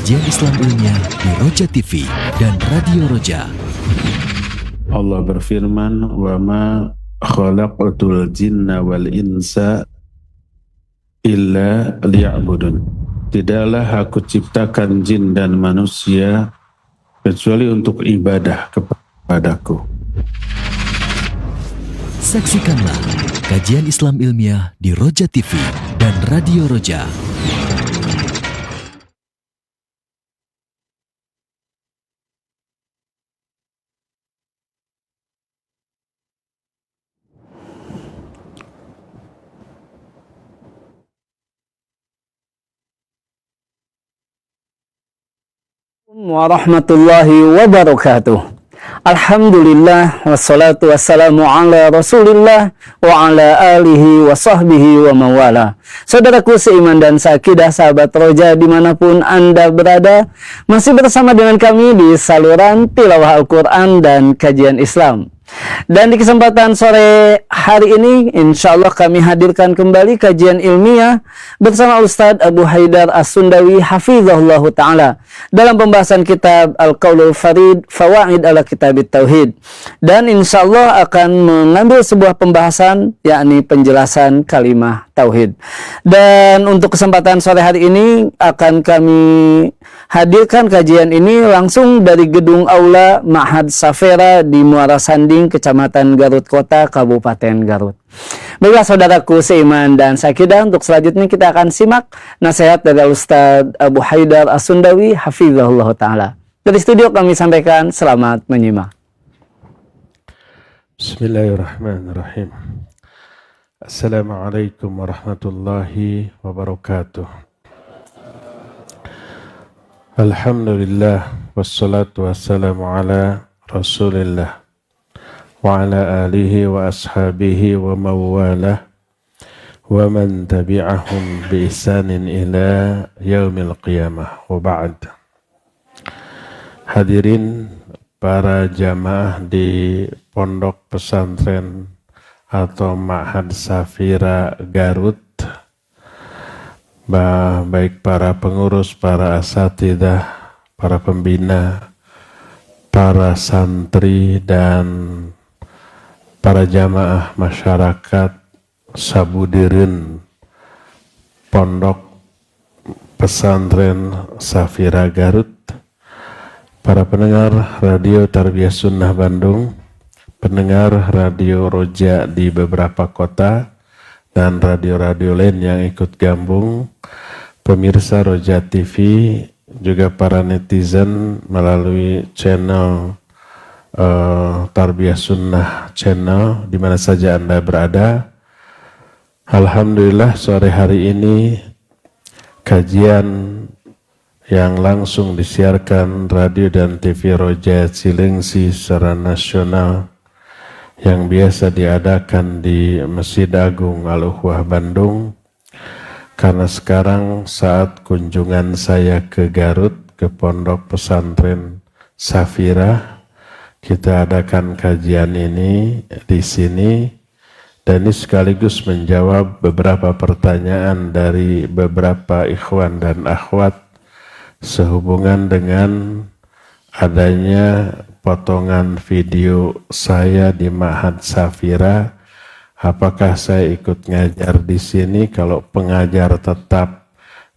kajian Islam ilmiah di Roja TV dan Radio Roja. Allah berfirman, "Wa ma khalaqatul jinna wal insa illa liya'budun." Tidaklah aku ciptakan jin dan manusia kecuali untuk ibadah kepadaku. Saksikanlah kajian Islam ilmiah di Roja TV dan Radio Roja. Warahmatullahi wabarakatuh. Alhamdulillah wassalatu wassalamu ala Rasulillah wa ala alihi wa sahbihi wa mawala. Saudaraku seiman dan seakidah, sahabat Roja dimanapun Anda berada, masih bersama dengan kami di saluran tilawah Al-Quran dan kajian Islam. Dan di kesempatan sore hari ini, insya Allah kami hadirkan kembali kajian ilmiah bersama Ustadz Abu Haidar As-Sundawi Hafizahullah Ta'ala dalam pembahasan kitab Al-Qaulul Farid Fawaid ala Kitab Tauhid. Dan insya Allah akan mengambil sebuah pembahasan, yakni penjelasan kalimah Tauhid. Dan untuk kesempatan sore hari ini akan kami hadirkan kajian ini langsung dari gedung Aula Ma'had Safera di Muara Sanding, Kecamatan Garut Kota, Kabupaten Garut. Baiklah saudaraku seiman dan seakidah, untuk selanjutnya kita akan simak nasihat dari Ustadz Abu Haidar As-Sundawi Hafizahullah Ta'ala. Dari studio kami sampaikan, selamat menyimak. Bismillahirrahmanirrahim. Assalamualaikum warahmatullahi wabarakatuh. Alhamdulillah wassalatu wassalamu ala Rasulillah wa ala alihi wa ashabihi wa mawalah wa man tabi'ahum bi ihsanin ila yaumil qiyamah wa ba'd. Hadirin para jamaah di Pondok Pesantren atau Ma'had Safira Garut, baik para pengurus, para asatidah, para pembina, para santri, dan para jamaah masyarakat Sabudirin Pondok Pesantren Safira Garut, para pendengar Radio Tarbiyah Sunnah Bandung, pendengar Radio Roja di beberapa kota, dan radio-radio lain yang ikut gabung, pemirsa Roja TV, juga para netizen melalui channel Tarbiyah Sunnah channel, di mana saja Anda berada. Alhamdulillah sore hari ini kajian yang langsung disiarkan radio dan TV Roja Cilengsi secara nasional yang biasa diadakan di Masjid Agung Al-Ukhwah Bandung, karena sekarang saat kunjungan saya ke Garut, ke Pondok Pesantren Safira, kita adakan kajian ini di sini, dan ini sekaligus menjawab beberapa pertanyaan dari beberapa ikhwan dan akhwat sehubungan dengan adanya potongan video saya di Ma'had Safira. Apakah saya ikut ngajar di sini? Kalau pengajar tetap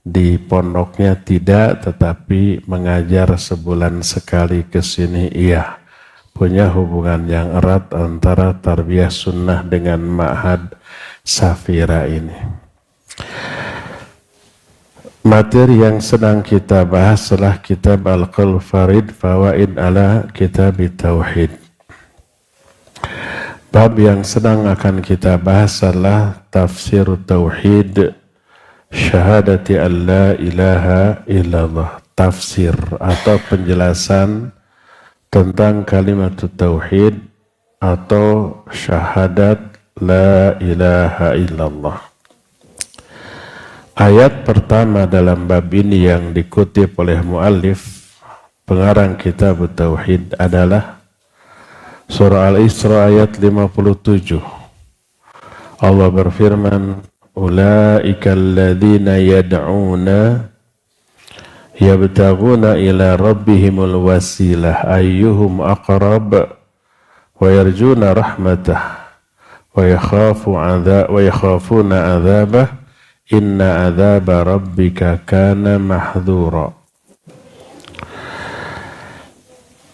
di pondoknya tidak, tetapi mengajar sebulan sekali ke sini iya. Punya hubungan yang erat antara Tarbiyah Sunnah dengan Ma'had Safira ini. Materi yang sedang kita bahas adalah kitab Al-Qaulul Farid Fawaid ala Kitab Tauhid. Bab yang sedang akan kita bahas adalah Tafsir Tauhid Syahadati an la ilaha illallah. Tafsir atau penjelasan tentang kalimat Tauhid atau syahadat la ilaha illallah. Ayat pertama dalam bab ini yang dikutip oleh muallif pengarang kitab Tauhid adalah Surah Al-Isra ayat 57. Allah berfirman, "Ulaika alladzina yad'una yabtaguna ila rabbihimul wasilah ayyuhum aqrab wa yarjuna rahmatah wa yakhafuna adzabah inna adzaba rabbika kana mahdhura.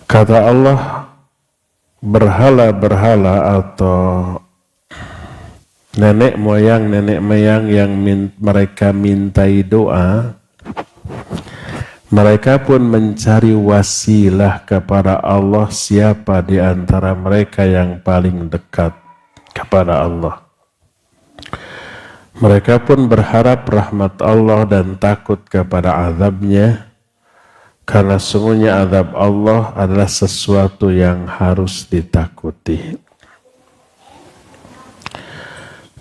Kata Allah, berhala-berhala atau nenek moyang yang mereka mintai doa, mereka pun mencari wasilah kepada Allah, siapa di antara mereka yang paling dekat kepada Allah. Mereka pun berharap rahmat Allah dan takut kepada azabnya, karena sungguhnya azab Allah adalah sesuatu yang harus ditakuti.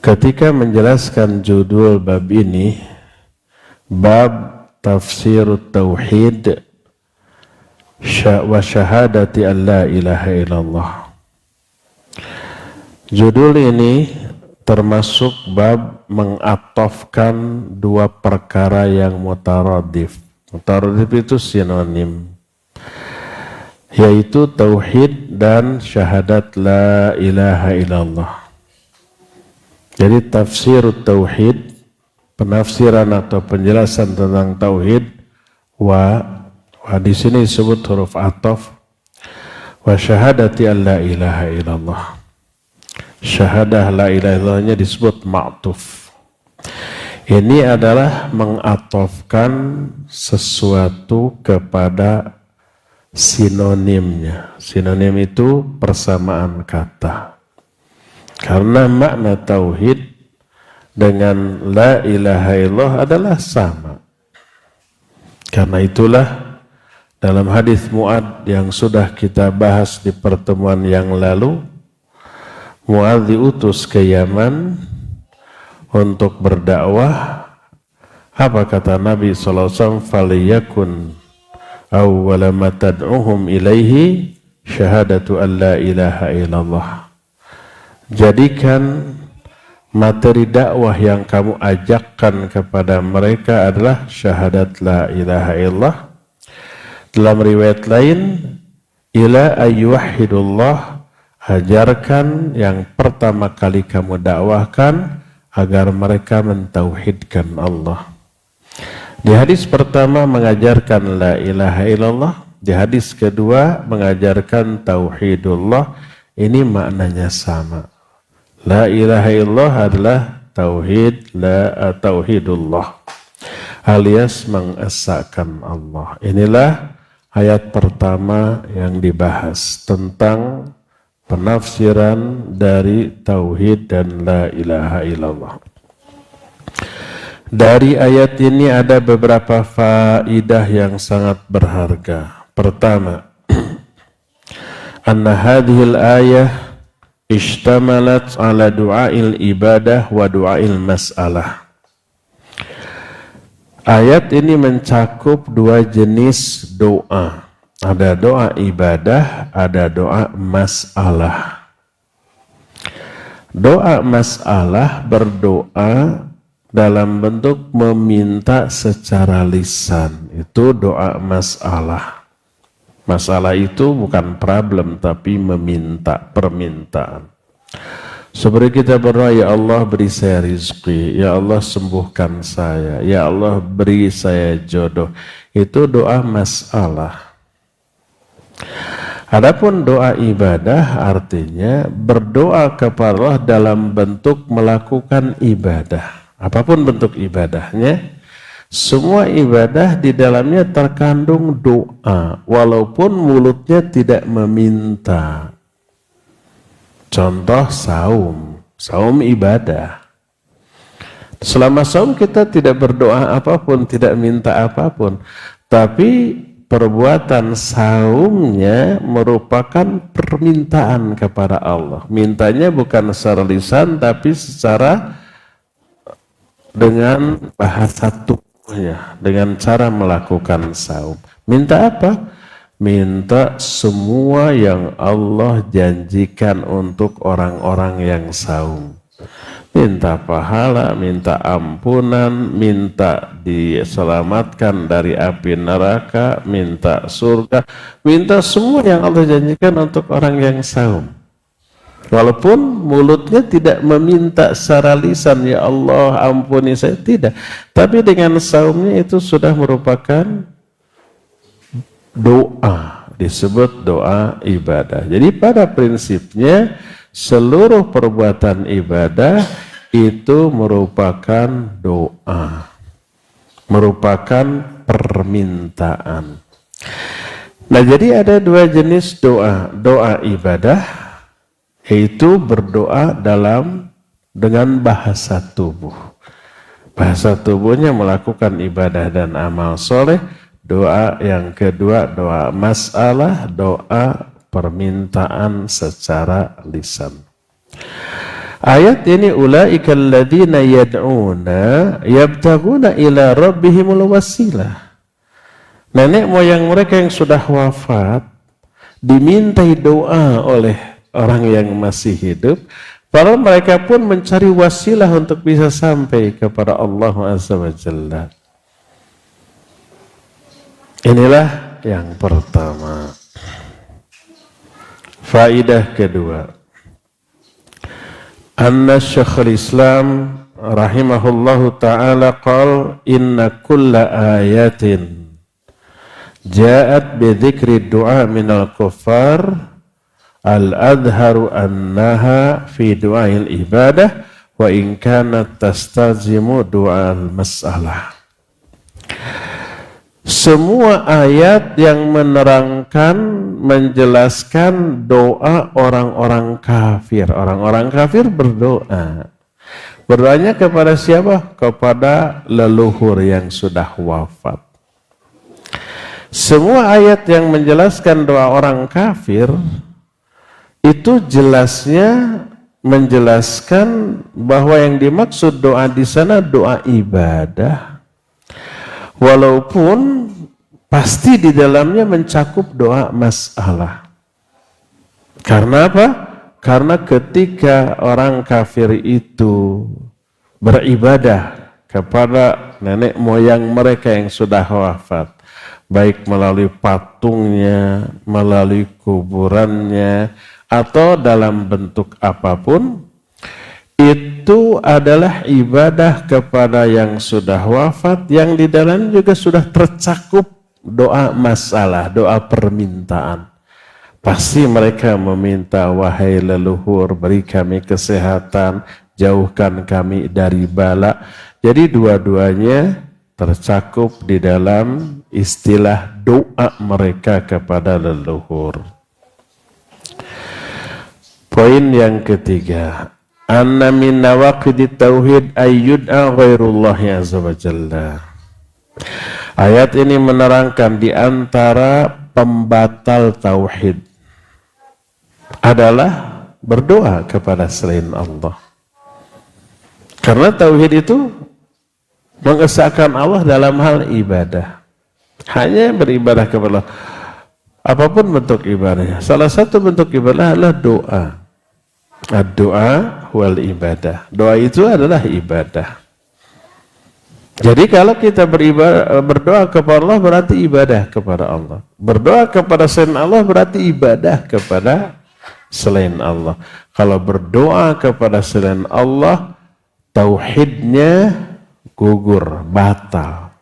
Ketika menjelaskan judul bab ini, bab Tafsir Tauhid wa Syahadati an la ilaha illallah. Judul ini termasuk bab mengatofkan dua perkara yang mutaradif. Mutaradif itu sinonim, yaitu Tauhid dan Syahadat la ilaha illallah. Jadi tafsir Tauhid, penafsiran atau penjelasan tentang tauhid, wa di sini disebut huruf ataf, wa syahadati an la ilaha illallah. Syahadah la ilaha illallahnya disebut ma'tuf. Ini adalah mengatofkan sesuatu kepada sinonimnya. Sinonim itu persamaan kata. Karena makna tauhid dengan la ilaha illallah adalah sama. Karena itulah dalam hadis Mu'adz yang sudah kita bahas di pertemuan yang lalu, Mu'adz diutus ke Yaman untuk berdakwah. Apa kata Nabi SAW? Faliyakun awwala ma tad'uhum ilaihi syahadatu an la ilaha illallah. Jadikan materi dakwah yang kamu ajakkan kepada mereka adalah syahadat la ilaha illallah. Dalam riwayat lain, ila ayyuhidullah, ajarkan yang pertama kali kamu dakwahkan agar mereka mentauhidkan Allah. Di hadis pertama mengajarkan la ilaha illallah, di hadis kedua mengajarkan tauhidullah. Ini maknanya sama. La ilaha illallah adalah tauhidullah, alias mengesahkan Allah. Inilah ayat pertama yang dibahas tentang penafsiran dari tauhid dan la ilaha illallah. Dari ayat ini ada beberapa faidah yang sangat berharga. Pertama, anna hadhil ayah ishtamalat ala du'ail ibadah wa du'ail mas'alah. Ayat ini mencakup dua jenis doa. Ada doa ibadah, ada doa mas'alah. Doa mas'alah berdoa dalam bentuk meminta secara lisan. Itu doa mas'alah. Masalah itu bukan problem, tapi meminta, permintaan. Seperti kita berdoa, ya Allah beri saya rizki, ya Allah sembuhkan saya, ya Allah beri saya jodoh. Itu doa masalah. Adapun doa ibadah artinya berdoa kepada Allah dalam bentuk melakukan ibadah. Apapun bentuk ibadahnya, semua ibadah di dalamnya terkandung doa, walaupun mulutnya tidak meminta. Contoh saum ibadah. Selama saum kita tidak berdoa apapun, tidak minta apapun. Tapi perbuatan saumnya merupakan permintaan kepada Allah. Mintanya bukan secara lisan, tapi secara dengan bahasa tubuhnya, dengan cara melakukan saum. Minta apa? Minta semua yang Allah janjikan untuk orang-orang yang saum. minta pahala, minta ampunan, minta diselamatkan dari api neraka, minta surga, minta semua yang Allah janjikan untuk orang yang saum. Walaupun mulutnya tidak meminta secara lisan, ya Allah ampuni saya, tidak. Tapi dengan saumnya itu sudah merupakan doa, disebut doa ibadah. Jadi pada prinsipnya seluruh perbuatan ibadah itu merupakan doa, merupakan permintaan. Nah, jadi ada dua jenis doa. Doa ibadah, yaitu berdoa dengan bahasa tubuh. Bahasa tubuhnya melakukan ibadah dan amal soleh. Doa yang kedua, doa masalah, doa permintaan secara lisan. Ayat ini ulaika alladzina yad'una yabtaguna ila rabbihimul wasilah. Nenek moyang mereka yang sudah wafat dimintai doa oleh orang yang masih hidup, padahal mereka pun mencari wasilah untuk bisa sampai kepada Allah Azza wa Jalla. Inilah yang pertama. Faidah kedua, anna Syekhul Islam rahimahullahu ta'ala qal inna kulla ayatin ja'at bi dzikri du'a minal kuffar al-adharu annaha fi du'ail ibadah wa in kanat tastazimu du'al mas'alah. Semua ayat yang menerangkan, menjelaskan doa orang-orang kafir. Orang-orang kafir berdoa. Berdoanya kepada siapa? Kepada leluhur yang sudah wafat. Semua ayat yang menjelaskan doa orang kafir, itu jelasnya menjelaskan bahwa yang dimaksud doa di sana doa ibadah. Walaupun pasti di dalamnya mencakup doa masalah. Karena apa? Karena ketika orang kafir itu beribadah kepada nenek moyang mereka yang sudah wafat, baik melalui patungnya, melalui kuburannya, atau dalam bentuk apapun, itu adalah ibadah kepada yang sudah wafat, yang di dalam juga sudah tercakup doa masalah, doa permintaan. Pasti mereka meminta, wahai leluhur, beri kami kesehatan, jauhkan kami dari bala. Jadi dua-duanya tercakup di dalam istilah doa mereka kepada leluhur. Poin yang ketiga, anna min nawaqidit tauhid ayyud'a ghairullahi azza wa jalla. Ayat ini menerangkan di antara pembatal tauhid adalah berdoa kepada selain Allah. Karena tauhid itu mengesahkan Allah dalam hal ibadah. Hanya beribadah kepada Allah. Apapun bentuk ibadahnya. Salah satu bentuk ibadah adalah doa. Ad-doa wal ibadah. Doa itu adalah ibadah. Jadi kalau kita berdoa kepada Allah berarti ibadah kepada Allah. Berdoa kepada selain Allah berarti ibadah kepada selain Allah. Kalau berdoa kepada selain Allah, tauhidnya gugur, batal.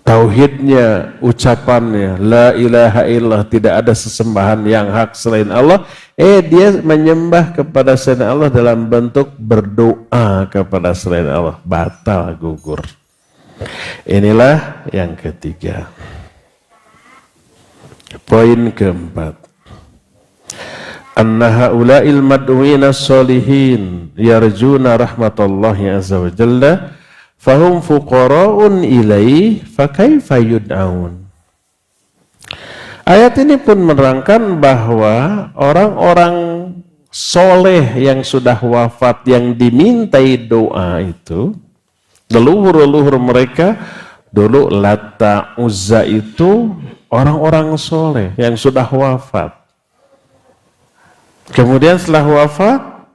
Tauhidnya, ucapannya, la ilaha illallah, tidak ada sesembahan yang hak selain Allah. Dia menyembah kepada selain Allah dalam bentuk berdoa kepada selain Allah. Batal, gugur. Inilah yang ketiga. Poin keempat. Anna haula'il mad'uina sholihin yarjuna rahmatallahi azza wa jalla fahum fuqara'un ilaih fakaifa yud'aun. Ayat ini pun menerangkan bahwa orang-orang soleh yang sudah wafat yang dimintai doa itu, leluhur-leluhur mereka dulu Lata Uzza itu orang-orang soleh yang sudah wafat. Kemudian setelah wafat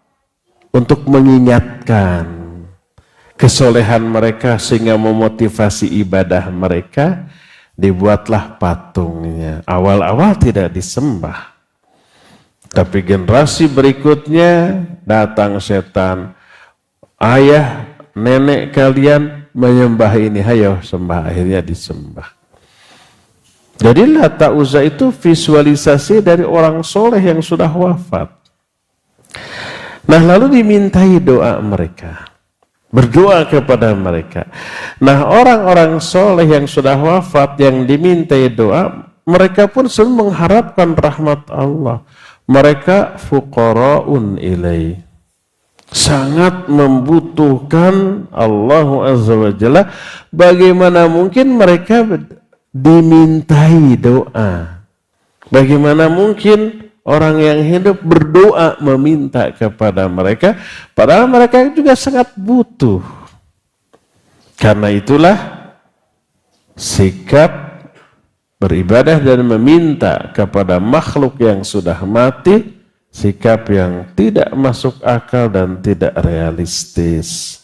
untuk mengingatkan kesolehan mereka sehingga memotivasi ibadah mereka, dibuatlah patungnya. Awal-awal tidak disembah, tapi generasi berikutnya datang setan, ayah nenek kalian menyembah ini, hayo sembah, akhirnya disembah. Jadi Lata Uzza itu visualisasi dari orang soleh yang sudah wafat. Nah, lalu dimintai doa mereka, berdoa kepada mereka. Nah, orang-orang soleh yang sudah wafat yang dimintai doa, mereka pun selalu mengharapkan rahmat Allah. Mereka fuqara'un ilai, sangat membutuhkan Allah Azza wa Jalla. Bagaimana mungkin mereka dimintai doa? Bagaimana mungkin orang yang hidup berdoa meminta kepada mereka, padahal mereka juga sangat butuh. Karena itulah sikap beribadah dan meminta kepada makhluk yang sudah mati, sikap yang tidak masuk akal dan tidak realistis.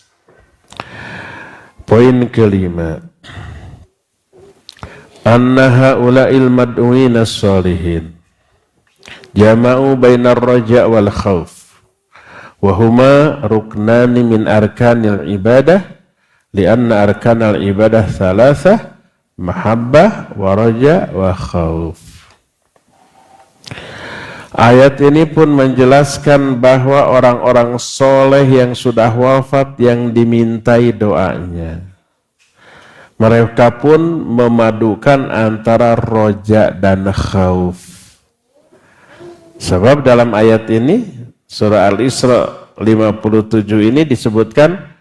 Poin kelima, anna haula'il mad'uina sholihin jama'u bainar raja' wal khawf wa huma ruknani min arkanil ibadah lianna arkanal ibadah thalathah mahabbah wa raja' wa khawf. Ayat ini pun menjelaskan bahwa orang-orang soleh yang sudah wafat yang dimintai doanya, mereka pun memadukan antara roja dan khauf. Sebab dalam ayat ini, surah Al-Isra 57 ini disebutkan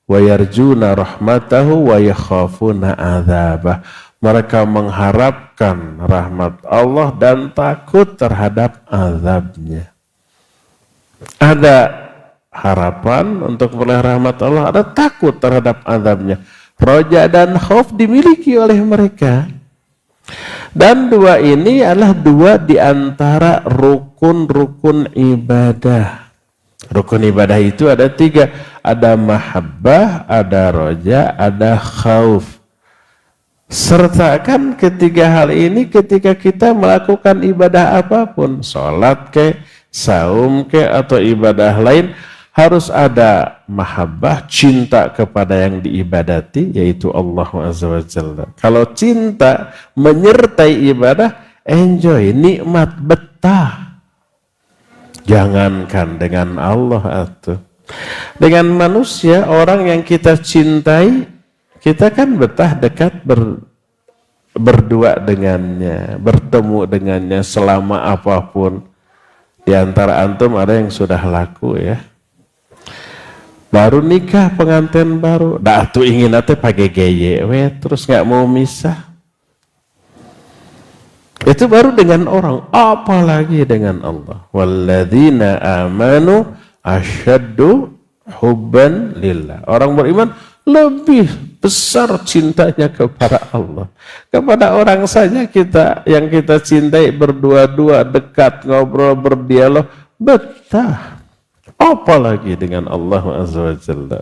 wa yarjuna rahmatahu wa yakhafuna adzabah. Mereka mengharapkan rahmat Allah dan takut terhadap azabnya. Ada harapan untuk meraih rahmat Allah, ada takut terhadap azabnya. Roja dan khauf dimiliki oleh mereka. Dan dua ini adalah dua di antara rukun-rukun ibadah. Rukun ibadah itu ada tiga. Ada mahabbah, ada roja, ada khauf. Sertakan ketiga hal ini ketika kita melakukan ibadah apapun, sholat ke, saum ke, atau ibadah lain, harus ada mahabbah, cinta kepada yang diibadati, yaitu Allah Azza wa Jalla. Kalau cinta menyertai ibadah, enjoy, nikmat, betah. Jangankan dengan Allah atau dengan manusia, orang yang kita cintai, kita kan betah dekat berdua dengannya, bertemu dengannya selama apapun. Di antara antum ada yang sudah laku ya, baru nikah pengantin baru, dah tuh ingin ate pakai geye, terus nggak mau misah. Itu baru dengan orang, apalagi dengan Allah. Walladzina amanu asyaddu hubban lillah. Orang beriman lebih besar cintanya kepada Allah. Kepada orang saja kita yang kita cintai berdua-dua, dekat, ngobrol, berdialog, betah. Apalagi dengan Allah Azza wa Jalla.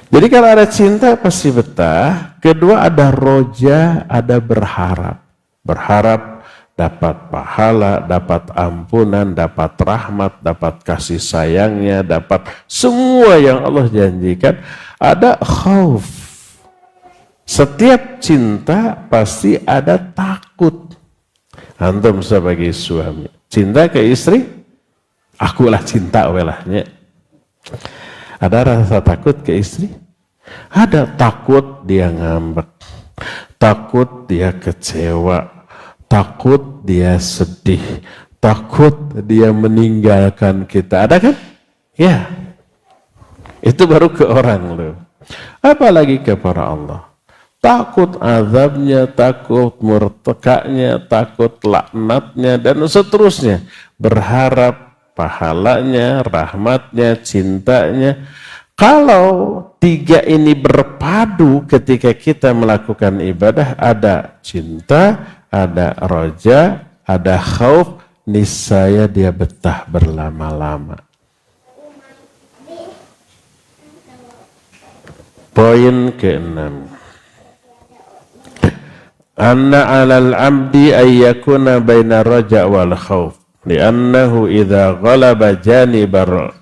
Jadi kalau ada cinta pasti betah. Kedua ada roja, ada berharap. Berharap dapat pahala, dapat ampunan, dapat rahmat, dapat kasih sayangnya, dapat semua yang Allah janjikan. Ada khauf. Setiap cinta pasti ada takut. Antum sebagai suami, cinta ke istri, akulah cinta welahnya. Ada rasa takut ke istri? Ada takut dia ngambek, takut dia kecewa, takut dia sedih, takut dia meninggalkan kita. Ada kan? Ya. Itu baru ke orang loh. Apalagi kepada Allah. Takut azabnya, takut murtekanya, takut laknatnya, dan seterusnya. Berharap pahalanya, rahmatnya, cintanya. Kalau tiga ini berpadu ketika kita melakukan ibadah, ada cinta, ada roja, ada khauf, niscaya dia betah berlama-lama. Poin ke-6. Anna 'alal 'abdi ay yakuna baina raja' wal khauf li'annahu idza ghalaba janibar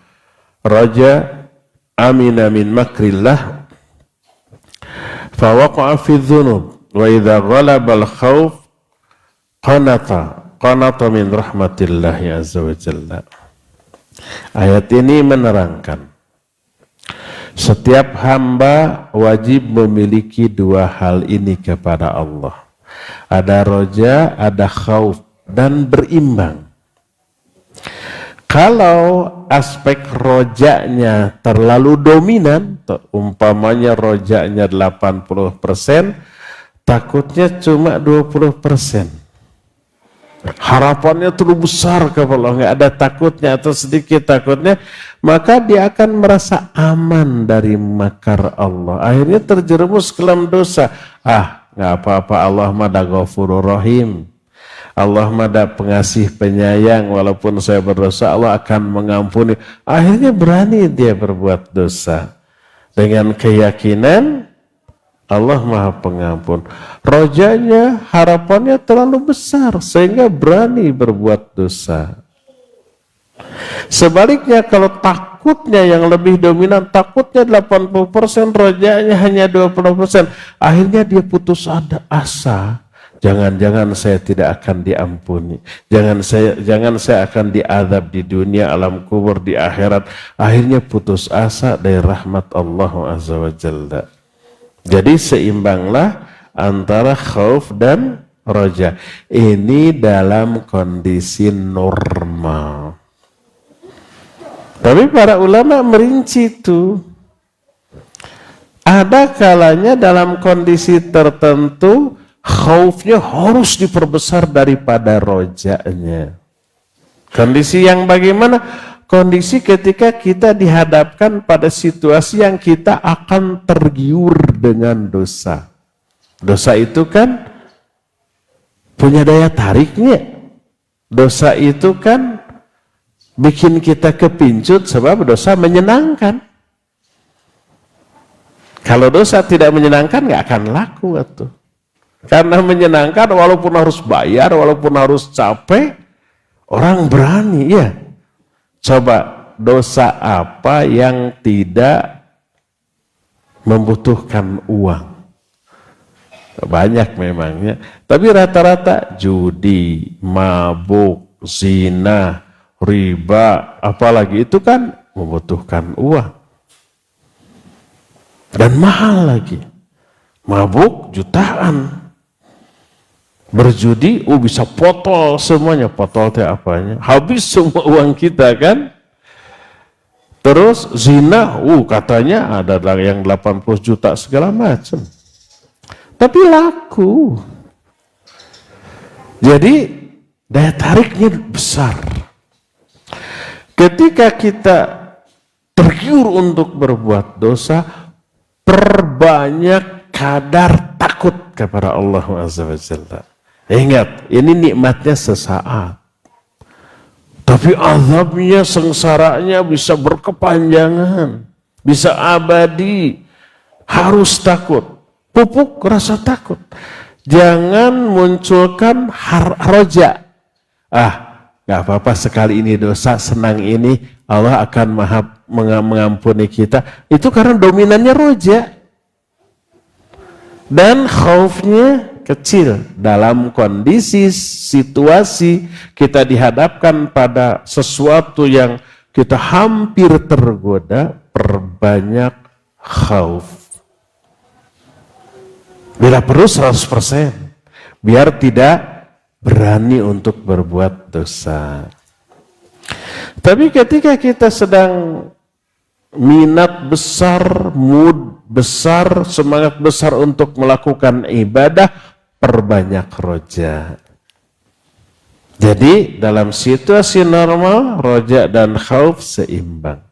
raja' amina min makrillah fa waqa'a fi dhunub wa idza ghalaba al khauf qanata min rahmatillahi azza wa jalla. Ayat ini menerangkan setiap hamba wajib memiliki dua hal ini kepada Allah. Ada roja, ada khauf, dan berimbang. Kalau aspek rojanya terlalu dominan, umpamanya rojanya 80%, takutnya cuma 20%. Harapannya terlalu besar kalau nggak ada takutnya atau sedikit takutnya, maka dia akan merasa aman dari makar Allah. Akhirnya terjerumus ke dalam dosa. Nggak apa-apa, Allah mada Ghafurur Rahim. Allah mada pengasih penyayang, walaupun saya berdosa Allah akan mengampuni. Akhirnya berani dia berbuat dosa dengan keyakinan Allah Maha Pengampun. Rojanya, harapannya terlalu besar sehingga berani berbuat dosa. Sebaliknya kalau takutnya yang lebih dominan, takutnya 80%, rojanya hanya 20%, akhirnya dia putus asa. Jangan-jangan saya tidak akan diampuni. Jangan saya akan diazab di dunia, alam kubur, di akhirat. Akhirnya putus asa dari rahmat Allah Azza wa Jalla. Jadi seimbanglah antara khauf dan roja. Ini dalam kondisi normal. Tapi para ulama merinci itu. Ada kalanya dalam kondisi tertentu khaufnya harus diperbesar daripada rojanya. Kondisi yang bagaimana? Kondisi ketika kita dihadapkan pada situasi yang kita akan tergiur dengan dosa. Dosa itu kan punya daya tariknya. Dosa itu kan bikin kita kepincut sebab dosa menyenangkan. Kalau dosa tidak menyenangkan nggak akan laku atuh. Karena menyenangkan walaupun harus bayar, walaupun harus capek, orang berani ya. Coba dosa apa yang tidak membutuhkan uang? Banyak memangnya. Tapi rata-rata judi, mabuk, zina, riba, apalagi itu kan membutuhkan uang. Dan mahal lagi. Mabuk jutaan. Berjudi, bisa potol semuanya. Potol teh apanya? Habis semua uang kita kan? Terus zina, katanya ada yang 80 juta segala macam. Tapi laku. Jadi daya tariknya besar. Ketika kita tergiur untuk berbuat dosa, perbanyak kadar takut kepada Allah Azza wa Jalla. Ingat, ini nikmatnya sesaat. Tapi azabnya, sengsaranya bisa berkepanjangan. Bisa abadi. Harus takut. Pupuk rasa takut. Jangan munculkan roja. Gak apa-apa sekali ini dosa, senang ini. Allah akan mengampuni kita. Itu karena dominannya roja. Dan khaufnya kecil. Dalam kondisi, situasi kita dihadapkan pada sesuatu yang kita hampir tergoda, perbanyak khauf. Bila perlu 100%, biar tidak berani untuk berbuat dosa. Tapi ketika kita sedang minat besar, mood besar, semangat besar untuk melakukan ibadah, perbanyak roja. Jadi dalam situasi normal, roja dan khauf seimbang.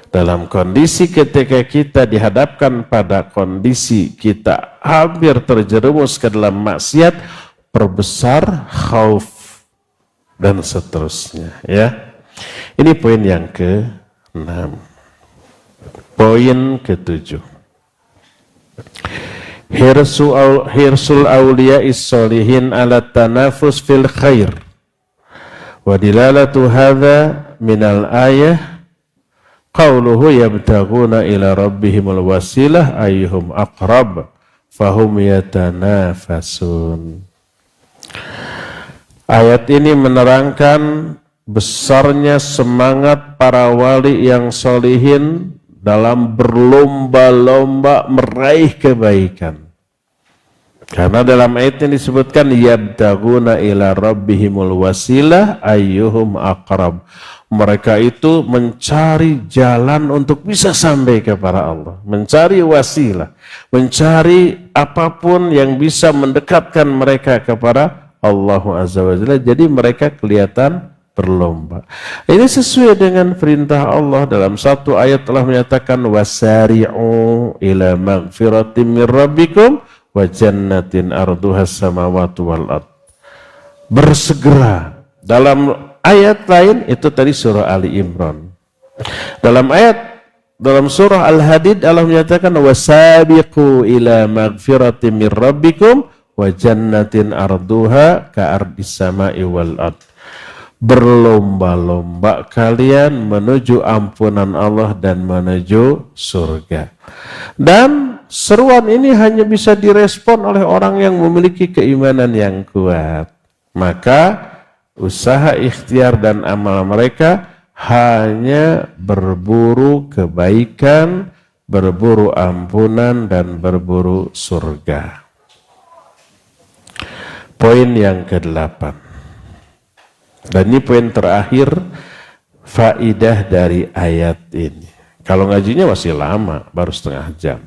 Dalam kondisi ketika kita dihadapkan pada kondisi kita hampir terjerumus ke dalam maksiat, perbesar khauf dan seterusnya. Ya, ini poin yang ke-6. Poin ke-7. hirsul awliya'is solihin ala tanafus fil khair. Wa dilalatu hadha minal ayah qauluhu yabtaguna ila rabbihimul wasilah ayyuhum aqrab fahum yatanafasun. Ayat ini menerangkan besarnya semangat para wali yang solihin dalam berlomba-lomba meraih kebaikan. Karena dalam ayat ini disebutkan yabtaguna ila rabbihimul wasilah ayyuhum aqrab. Mereka itu mencari jalan untuk bisa sampai kepada Allah, mencari wasilah, mencari apapun yang bisa mendekatkan mereka kepada Allah Azza wa Jalla. Jadi mereka kelihatan berlomba. Ini sesuai dengan perintah Allah dalam satu ayat telah menyatakan wasari'u ila magfiratin min rabbikum wa jannatin arduhas samawati wal ard. Bersegera. Dalam ayat lain itu tadi surah Ali Imran. Dalam surah Al-Hadid Allah menyatakan wasabiqu ila magfiratin min rabbikum wa jannatin arduha ka ardis samai wal ard. Berlomba-lomba kalian menuju ampunan Allah dan menuju surga. Dan seruan ini hanya bisa direspon oleh orang yang memiliki keimanan yang kuat. Maka usaha ikhtiar dan amal mereka hanya berburu kebaikan, berburu ampunan, dan berburu surga. Poin yang ke-8. Dan ini poin terakhir faidah dari ayat ini. Kalau ngajinya masih lama, baru setengah jam.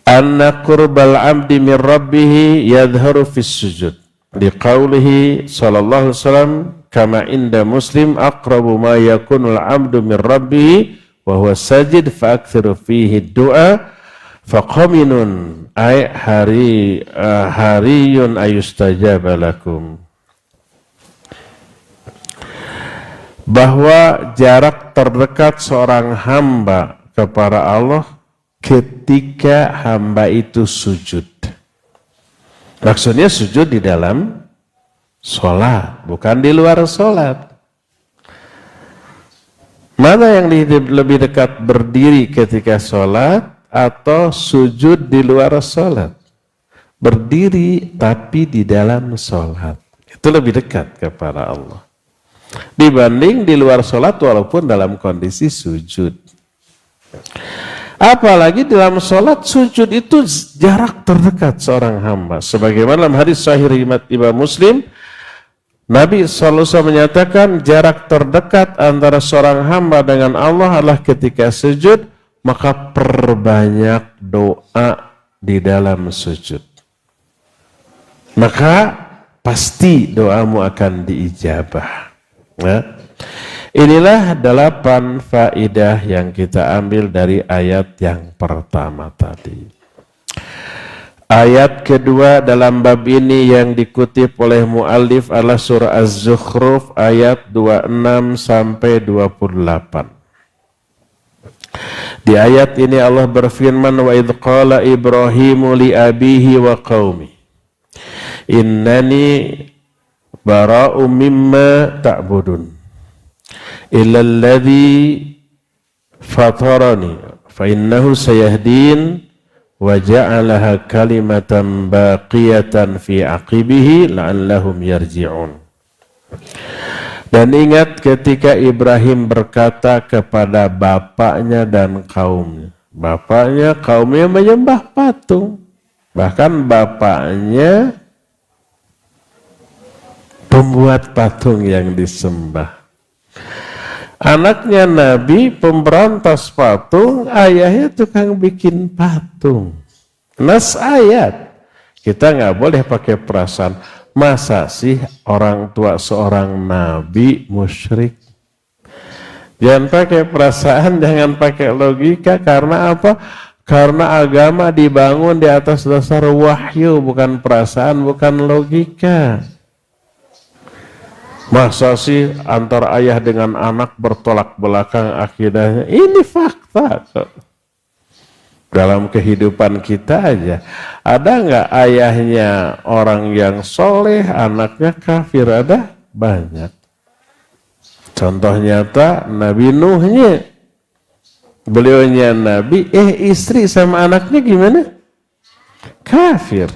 Anna qurbal abdi min rabbih yadharu fis sujud. Liqaulihi sallallahu alaihi wasallam kama inda Muslim aqrabu ma yakunul abdu min rabbih wa huwa sajid fa aktsiru fihi du'a faqaminun ay hariyun ayustajaba lakum. Bahwa jarak terdekat seorang hamba kepada Allah ketika hamba itu sujud. Maksudnya sujud di dalam sholat, bukan di luar sholat. Mana yang lebih dekat, berdiri ketika sholat atau sujud di luar sholat? Berdiri tapi di dalam sholat. Itu lebih dekat kepada Allah dibanding di luar sholat walaupun dalam kondisi sujud. Apalagi dalam sholat sujud itu jarak terdekat seorang hamba. Sebagaimana dalam hadis sahih riwayat Imam Muslim, Nabi SAW menyatakan jarak terdekat antara seorang hamba dengan Allah adalah ketika sujud, maka perbanyak doa di dalam sujud. Maka pasti doamu akan diijabah. Nah, inilah 8 faidah yang kita ambil dari ayat yang pertama tadi. Ayat kedua dalam bab ini yang dikutip oleh muallif adalah surah Az-Zukhruf ayat 26 sampai 28. Di ayat ini Allah berfirman wa idh qala Ibrahimu li abihi wa qaumi innani bara'u mimma ta'budun illa alladhi fatarani fa innahu sayahdin wa ja'alaha kalimatan baqiyatan fi aqibihi la'allahum yarji'un. Dan ingat ketika Ibrahim berkata kepada bapaknya dan kaumnya. Bapaknya, kaumnya menyembah patung. Bahkan bapaknya pembuat patung yang disembah. Anaknya Nabi pemberantas patung, ayahnya tukang bikin patung. Nas ayat. Kita nggak boleh pakai perasaan. Masa sih orang tua seorang Nabi musyrik? Jangan pakai perasaan, jangan pakai logika. Karena apa? Karena agama dibangun di atas dasar wahyu, bukan perasaan, bukan logika. Masa sih antara ayah dengan anak bertolak belakang akidahnya? Ini fakta. Dalam kehidupan kita aja, ada nggak ayahnya orang yang soleh, anaknya kafir? Ada banyak. Contoh nyata Nabi Nuhnya, beliaunya Nabi, istri sama anaknya gimana? Kafir.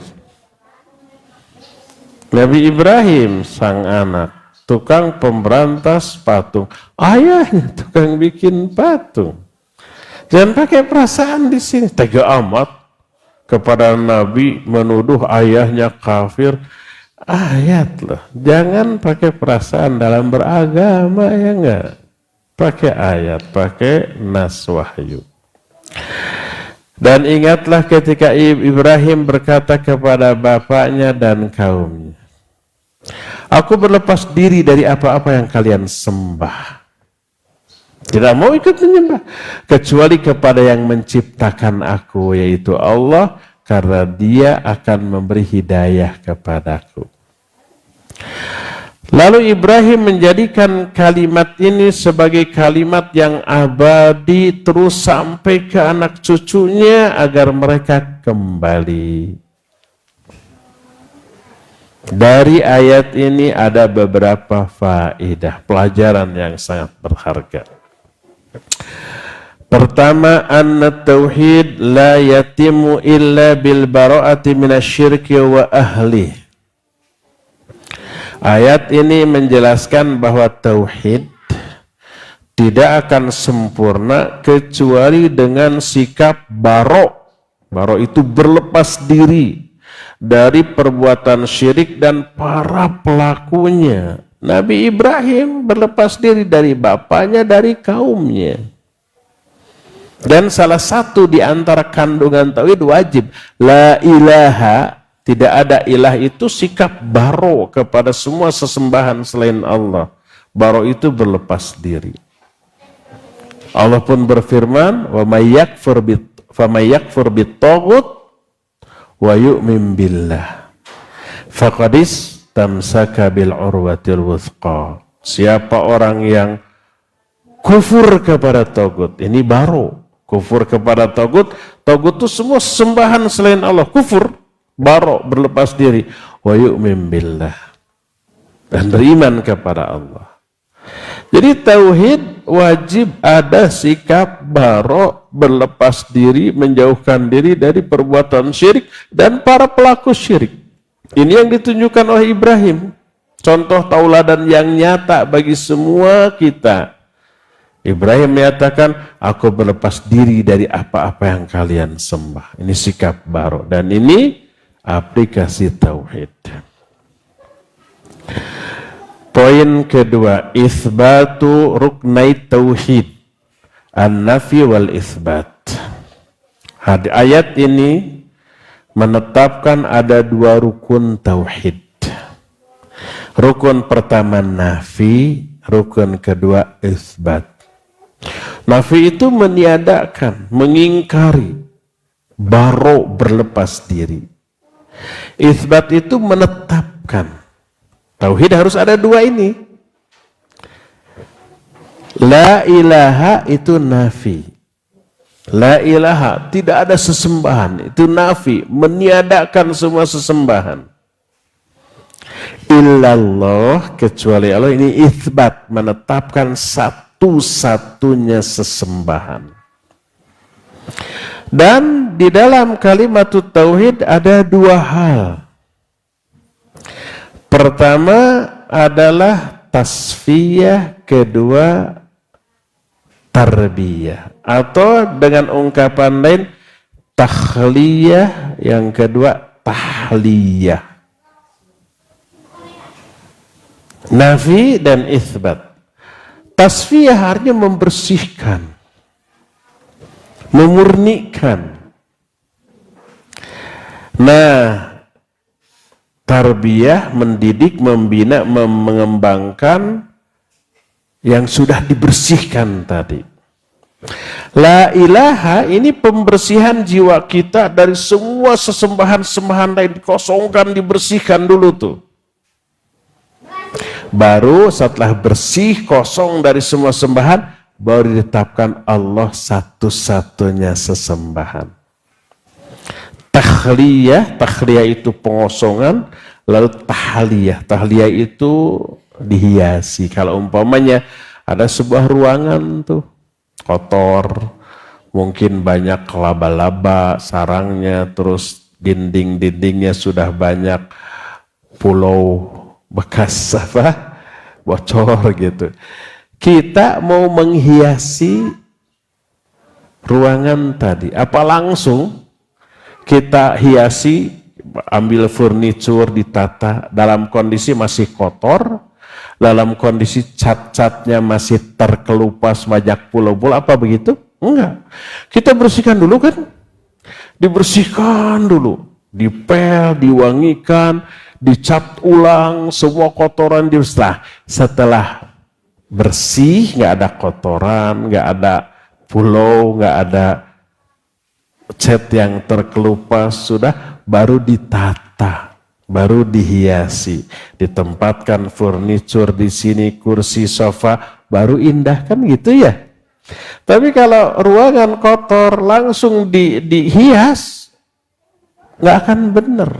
Nabi Ibrahim sang anak, tukang pemberantas patung, ayahnya tukang bikin patung. Jangan pakai perasaan di sini. Tega amat kepada Nabi menuduh ayahnya kafir. Ayat loh. Jangan pakai perasaan dalam beragama, ya enggak. Pakai ayat, pakai nas wahyu. Dan ingatlah ketika Ibrahim berkata kepada bapaknya dan kaumnya, aku berlepas diri dari apa-apa yang kalian sembah. Tidak mau ikut menyembah kecuali kepada yang menciptakan aku, yaitu Allah, karena Dia akan memberi hidayah kepadaku. Lalu Ibrahim menjadikan kalimat ini sebagai kalimat yang abadi terus sampai ke anak cucunya agar mereka kembali. Dari ayat ini ada beberapa faedah, pelajaran yang sangat berharga. Pertama, anna tauhid la yatimu illa bil bara'ati minasyirki wa ahli. Ayat ini menjelaskan bahwa tauhid tidak akan sempurna kecuali dengan sikap baro. Baro itu berlepas diri dari perbuatan syirik dan para pelakunya. Nabi Ibrahim berlepas diri dari bapaknya, dari kaumnya. Dan salah satu di antara kandungan tauhid wajib, la ilaha, tidak ada ilah, itu sikap baro kepada semua sesembahan selain Allah. Baro itu berlepas diri. Allah pun berfirman, wa may yakfur bit-taghut wa yu'min billah faqadis tamsaka bil urwatil wuthqa. Siapa orang yang kufur kepada tagut, ini baru kufur kepada tagut. Tagut itu semua sembahan selain Allah, kufur, baru berlepas diri, wa yu'min billah, dan beriman kepada Allah. Jadi tauhid wajib ada sikap baru, berlepas diri, menjauhkan diri dari perbuatan syirik dan para pelaku syirik. Ini yang ditunjukkan oleh Ibrahim. Contoh tauladan yang nyata bagi semua kita. Ibrahim menyatakan, aku berlepas diri dari apa-apa yang kalian sembah. Ini sikap baru. Dan ini aplikasi tauhid. Poin kedua, itsbatu ruknai tauhid, an-nafi wal itsbat. Ayat ini menetapkan ada dua rukun tauhid. Rukun pertama nafi, rukun kedua itsbat. Nafi itu meniadakan, mengingkari, baro, berlepas diri. Itsbat itu menetapkan. Tauhid harus ada dua ini. La ilaha itu nafi. La ilaha, tidak ada sesembahan, itu nafi, meniadakan semua sesembahan. Illallah, kecuali Allah, ini itsbat, menetapkan satu-satunya sesembahan. Dan di dalam kalimat tauhid ada dua hal. Pertama adalah tasfiyah, kedua tarbiyah, atau dengan ungkapan lain takhliyah, yang kedua tahliyah. Nafi dan itsbat. Tasfiyah artinya membersihkan, memurnikan. Nah, tarbiyah mendidik, membina, mengembangkan yang sudah dibersihkan tadi. La ilaha ini pembersihan jiwa kita dari semua sesembahan-sembahan lain, dikosongkan, dibersihkan dulu tuh. Baru setelah bersih, kosong dari semua sembahan, baru ditetapkan Allah satu-satunya sesembahan. Takhliyah itu pengosongan, lalu tahliyah itu dihiasi. Kalau umpamanya ada sebuah ruangan tuh kotor, mungkin banyak laba-laba sarangnya, terus dinding-dindingnya sudah banyak pulau bekas bocor gitu. Kita mau menghiasi ruangan tadi, apa langsung kita hiasi, ambil furniture, ditata dalam kondisi masih kotor, dalam kondisi cat-catnya masih terkelupas banyak pulau-pulau, apa begitu? Enggak. Kita bersihkan dulu kan? Dibersihkan dulu, dipel, diwangikan, dicat ulang, semua kotoran setelah bersih, nggak ada kotoran, nggak ada pulau, nggak ada cat yang terkelupas, sudah baru ditata, baru dihiasi, ditempatkan furniture di sini, kursi, sofa, baru indah kan gitu ya. Tapi kalau ruangan kotor langsung dihias, nggak akan benar.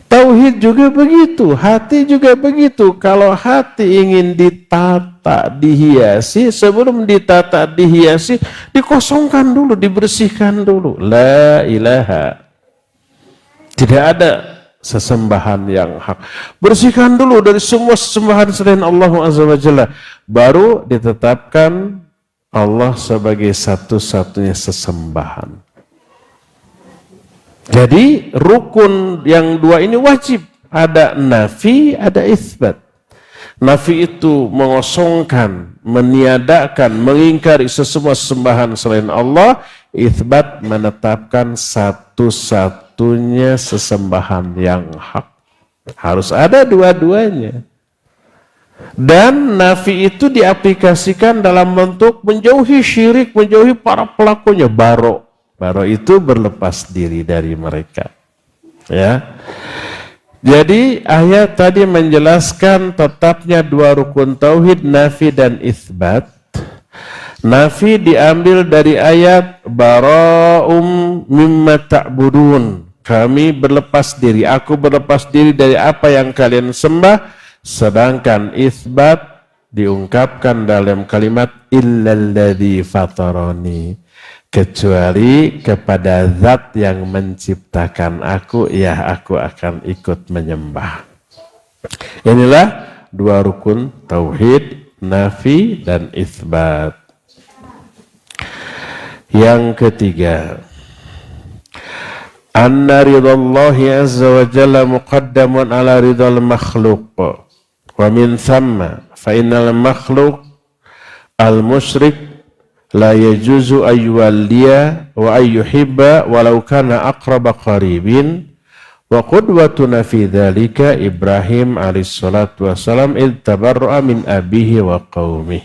Tauhid juga begitu, hati juga begitu. Kalau hati ingin ditata, dihiasi, sebelum ditata, dihiasi, dikosongkan dulu, dibersihkan dulu. La ilaha. Tidak ada sesembahan yang hak. Bersihkan dulu dari semua sesembahan selain Allah Azza wa Jalla. Baru ditetapkan Allah sebagai satu-satunya sesembahan. Jadi rukun yang dua ini wajib. Ada nafi, ada isbat. Nafi itu mengosongkan, meniadakan, mengingkari sesemua sembahan selain Allah. Isbat menetapkan satu-satunya sesembahan yang hak. Harus ada dua-duanya. Dan nafi itu diaplikasikan dalam bentuk menjauhi syirik, menjauhi para pelakunya. Baro itu berlepas diri dari mereka. Ya. Jadi ayat tadi menjelaskan tetapnya dua rukun tauhid, nafi dan itsbat. Nafi diambil dari ayat bara'um mimma ta'budun. Kami berlepas diri, aku berlepas diri dari apa yang kalian sembah. Sedangkan itsbat diungkapkan dalam kalimat illalladzi fatarani. Kecuali kepada zat yang menciptakan aku, ya aku akan ikut menyembah. Inilah dua rukun tauhid, nafi dan itsbat. Yang ketiga, anna ridallahi azza wa jalla muqaddamun ala ridal makhluk. Wa min thamma fa innal makhluk al-musyrik la yajuzu ayyuwalliya wa ayyuhibba walau kana aqraba qaribin wa qudwatuna fi dhalika Ibrahim alaihi salatu wassalam id tabarra'a min abihi wa qaumih.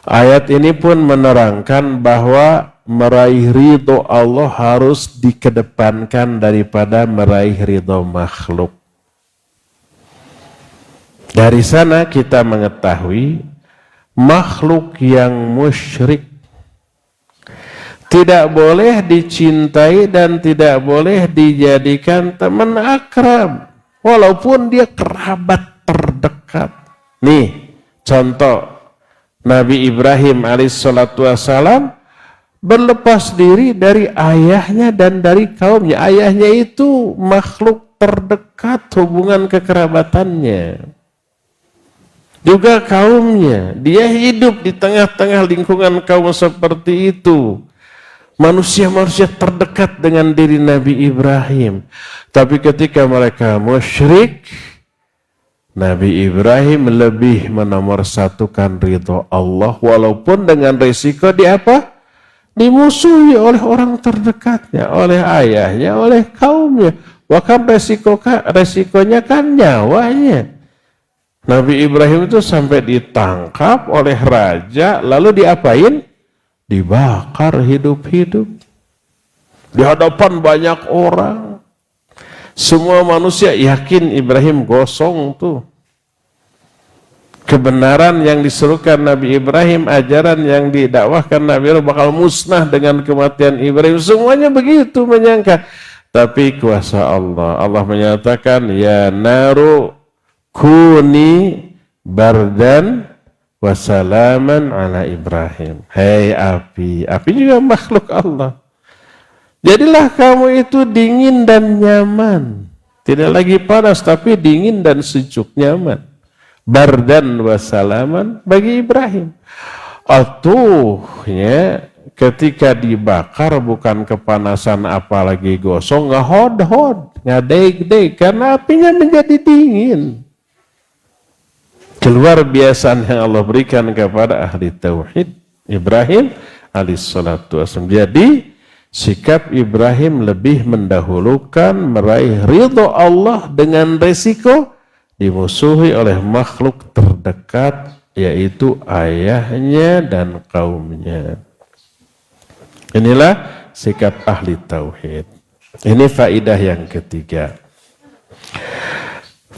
Ayat ini pun menerangkan bahwa meraih ridho Allah harus dikedepankan daripada meraih ridho makhluk. Dari sana kita mengetahui makhluk yang musyrik tidak boleh dicintai dan tidak boleh dijadikan teman akrab walaupun dia kerabat terdekat. Nih contoh, Nabi Ibrahim alaihissalatu wassalam berlepas diri dari ayahnya dan dari kaumnya. Ayahnya itu makhluk terdekat hubungan kekerabatannya. Juga kaumnya, dia hidup di tengah-tengah lingkungan kaum seperti itu. Manusia-manusia terdekat dengan diri Nabi Ibrahim. Tapi ketika mereka musyrik, Nabi Ibrahim lebih menomorsatukan ridho Allah. Walaupun dengan risiko dia apa? Dimusuhi oleh orang terdekatnya, oleh ayahnya, oleh kaumnya. Bahkan resikonya kan nyawanya. Nabi Ibrahim itu sampai ditangkap oleh raja, lalu diapain? Dibakar hidup-hidup. Di hadapan banyak orang. Semua manusia yakin Ibrahim gosong tuh. kebenaran yang disuruhkan Nabi Ibrahim, ajaran yang didakwahkan Nabi Ibrahim bakal musnah dengan kematian Ibrahim. Semuanya begitu menyangka. Tapi kuasa Allah. Allah menyatakan, ya naru kuni bardan wasalaman ala Ibrahim. Hei api. Api juga makhluk Allah. Jadilah kamu itu dingin dan nyaman. Tidak lagi panas, tapi dingin dan sejuk, nyaman. Bardan wasalaman bagi Ibrahim. Atuhnya ketika dibakar bukan kepanasan apalagi gosong, nggak hod-hod, nggak deg-deg, karena apinya menjadi dingin. Keluar biasaan yang Allah berikan kepada ahli tauhid Ibrahim alaihissalatu wassalam. Jadi sikap Ibrahim lebih mendahulukan meraih ridho Allah dengan resiko dimusuhi oleh makhluk terdekat, yaitu ayahnya dan kaumnya. Inilah sikap ahli tauhid. Ini faidah yang ketiga.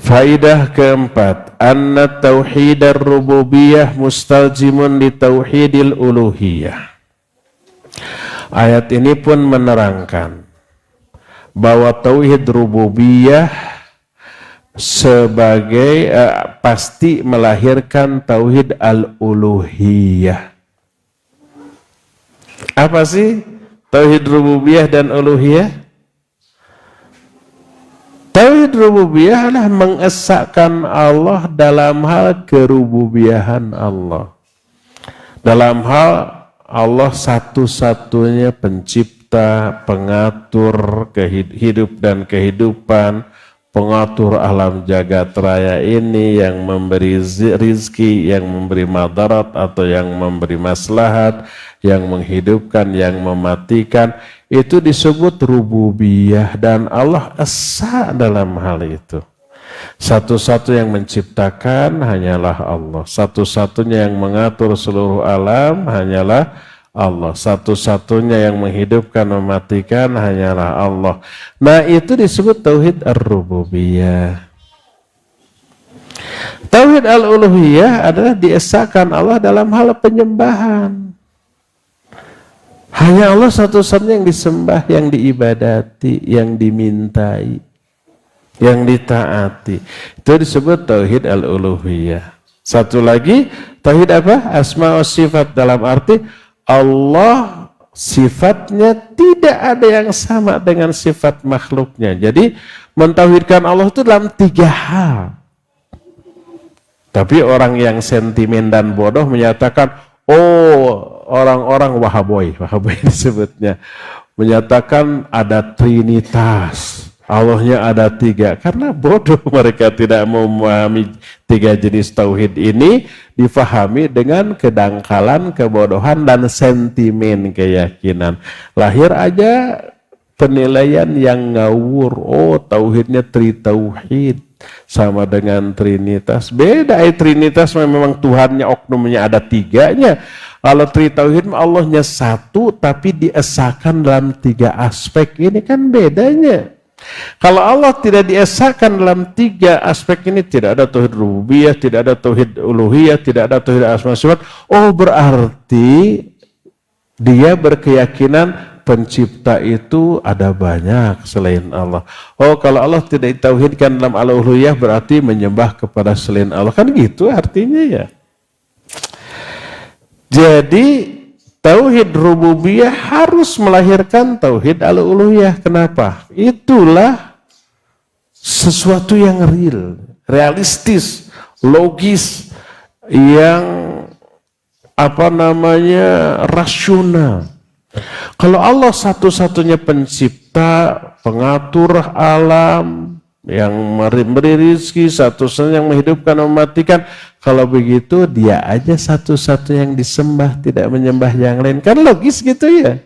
Faidah keempat, anna tauhidar rububiyah mustalzimun li tauhidil uluhiyah. Ayat ini pun menerangkan bahwa tauhid rububiyah sebagai pasti melahirkan tauhid al-uluhiyah. Apa sih tauhid rububiyah dan uluhiyah? Tauhid rububiyah adalah mengesahkan Allah dalam hal kerububiyahan Allah. Dalam hal Allah satu-satunya pencipta, pengatur hidup dan kehidupan, pengatur alam jagat raya ini, yang memberi rizki, yang memberi madarat atau yang memberi maslahat, yang menghidupkan, yang mematikan. Itu disebut rububiyah, dan Allah esa dalam hal itu. Satu-satu yang menciptakan hanyalah Allah. Satu-satunya yang mengatur seluruh alam hanyalah Allah. Satu-satunya yang menghidupkan, mematikan hanyalah Allah. Nah, itu disebut tauhid ar-rububiyah. Tauhid al-uluhiyah adalah diesakan Allah dalam hal penyembahan. Hanya Allah satu-satunya yang disembah, yang diibadati, yang dimintai, yang ditaati. Itu disebut tauhid al-uluhiyah. Satu lagi, tauhid apa? Asma wa sifat, dalam arti Allah sifatnya tidak ada yang sama dengan sifat makhluknya. Jadi mentauhidkan Allah itu dalam 3 hal. Tapi orang yang sentimen dan bodoh menyatakan, orang-orang Wahaboy disebutnya, menyatakan ada Trinitas, Allahnya ada 3, karena bodoh mereka tidak memahami 3 jenis tauhid ini, difahami dengan kedangkalan, kebodohan, dan sentimen keyakinan. Lahir aja penilaian yang ngawur. Tauhidnya tritauhid, sama dengan Trinitas. Beda, Trinitas memang Tuhannya oknumnya ada 3-nya. Kalau tritauhid Allahnya 1 tapi diesakan dalam 3 aspek. Ini kan bedanya. Kalau Allah tidak diesakan dalam 3 aspek ini, tidak ada tauhid rububiyah, tidak ada tauhid uluhiyah, tidak ada tauhid asma sifat. Berarti dia berkeyakinan pencipta itu ada banyak selain Allah. Kalau Allah tidak ditauhidkan dalam al-uluhiyah, berarti menyembah kepada selain Allah. Kan gitu artinya ya. Jadi tauhid rububiyah harus melahirkan tauhid al-uluhiyah. Kenapa? Itulah sesuatu yang real, realistis, logis, yang rasional. Kalau Allah satu-satunya pencipta, pengatur alam, yang memberi rezeki, satu-satunya yang menghidupkan, mematikan, kalau begitu dia aja satu-satunya yang disembah, tidak menyembah yang lain. Kan logis gitu ya.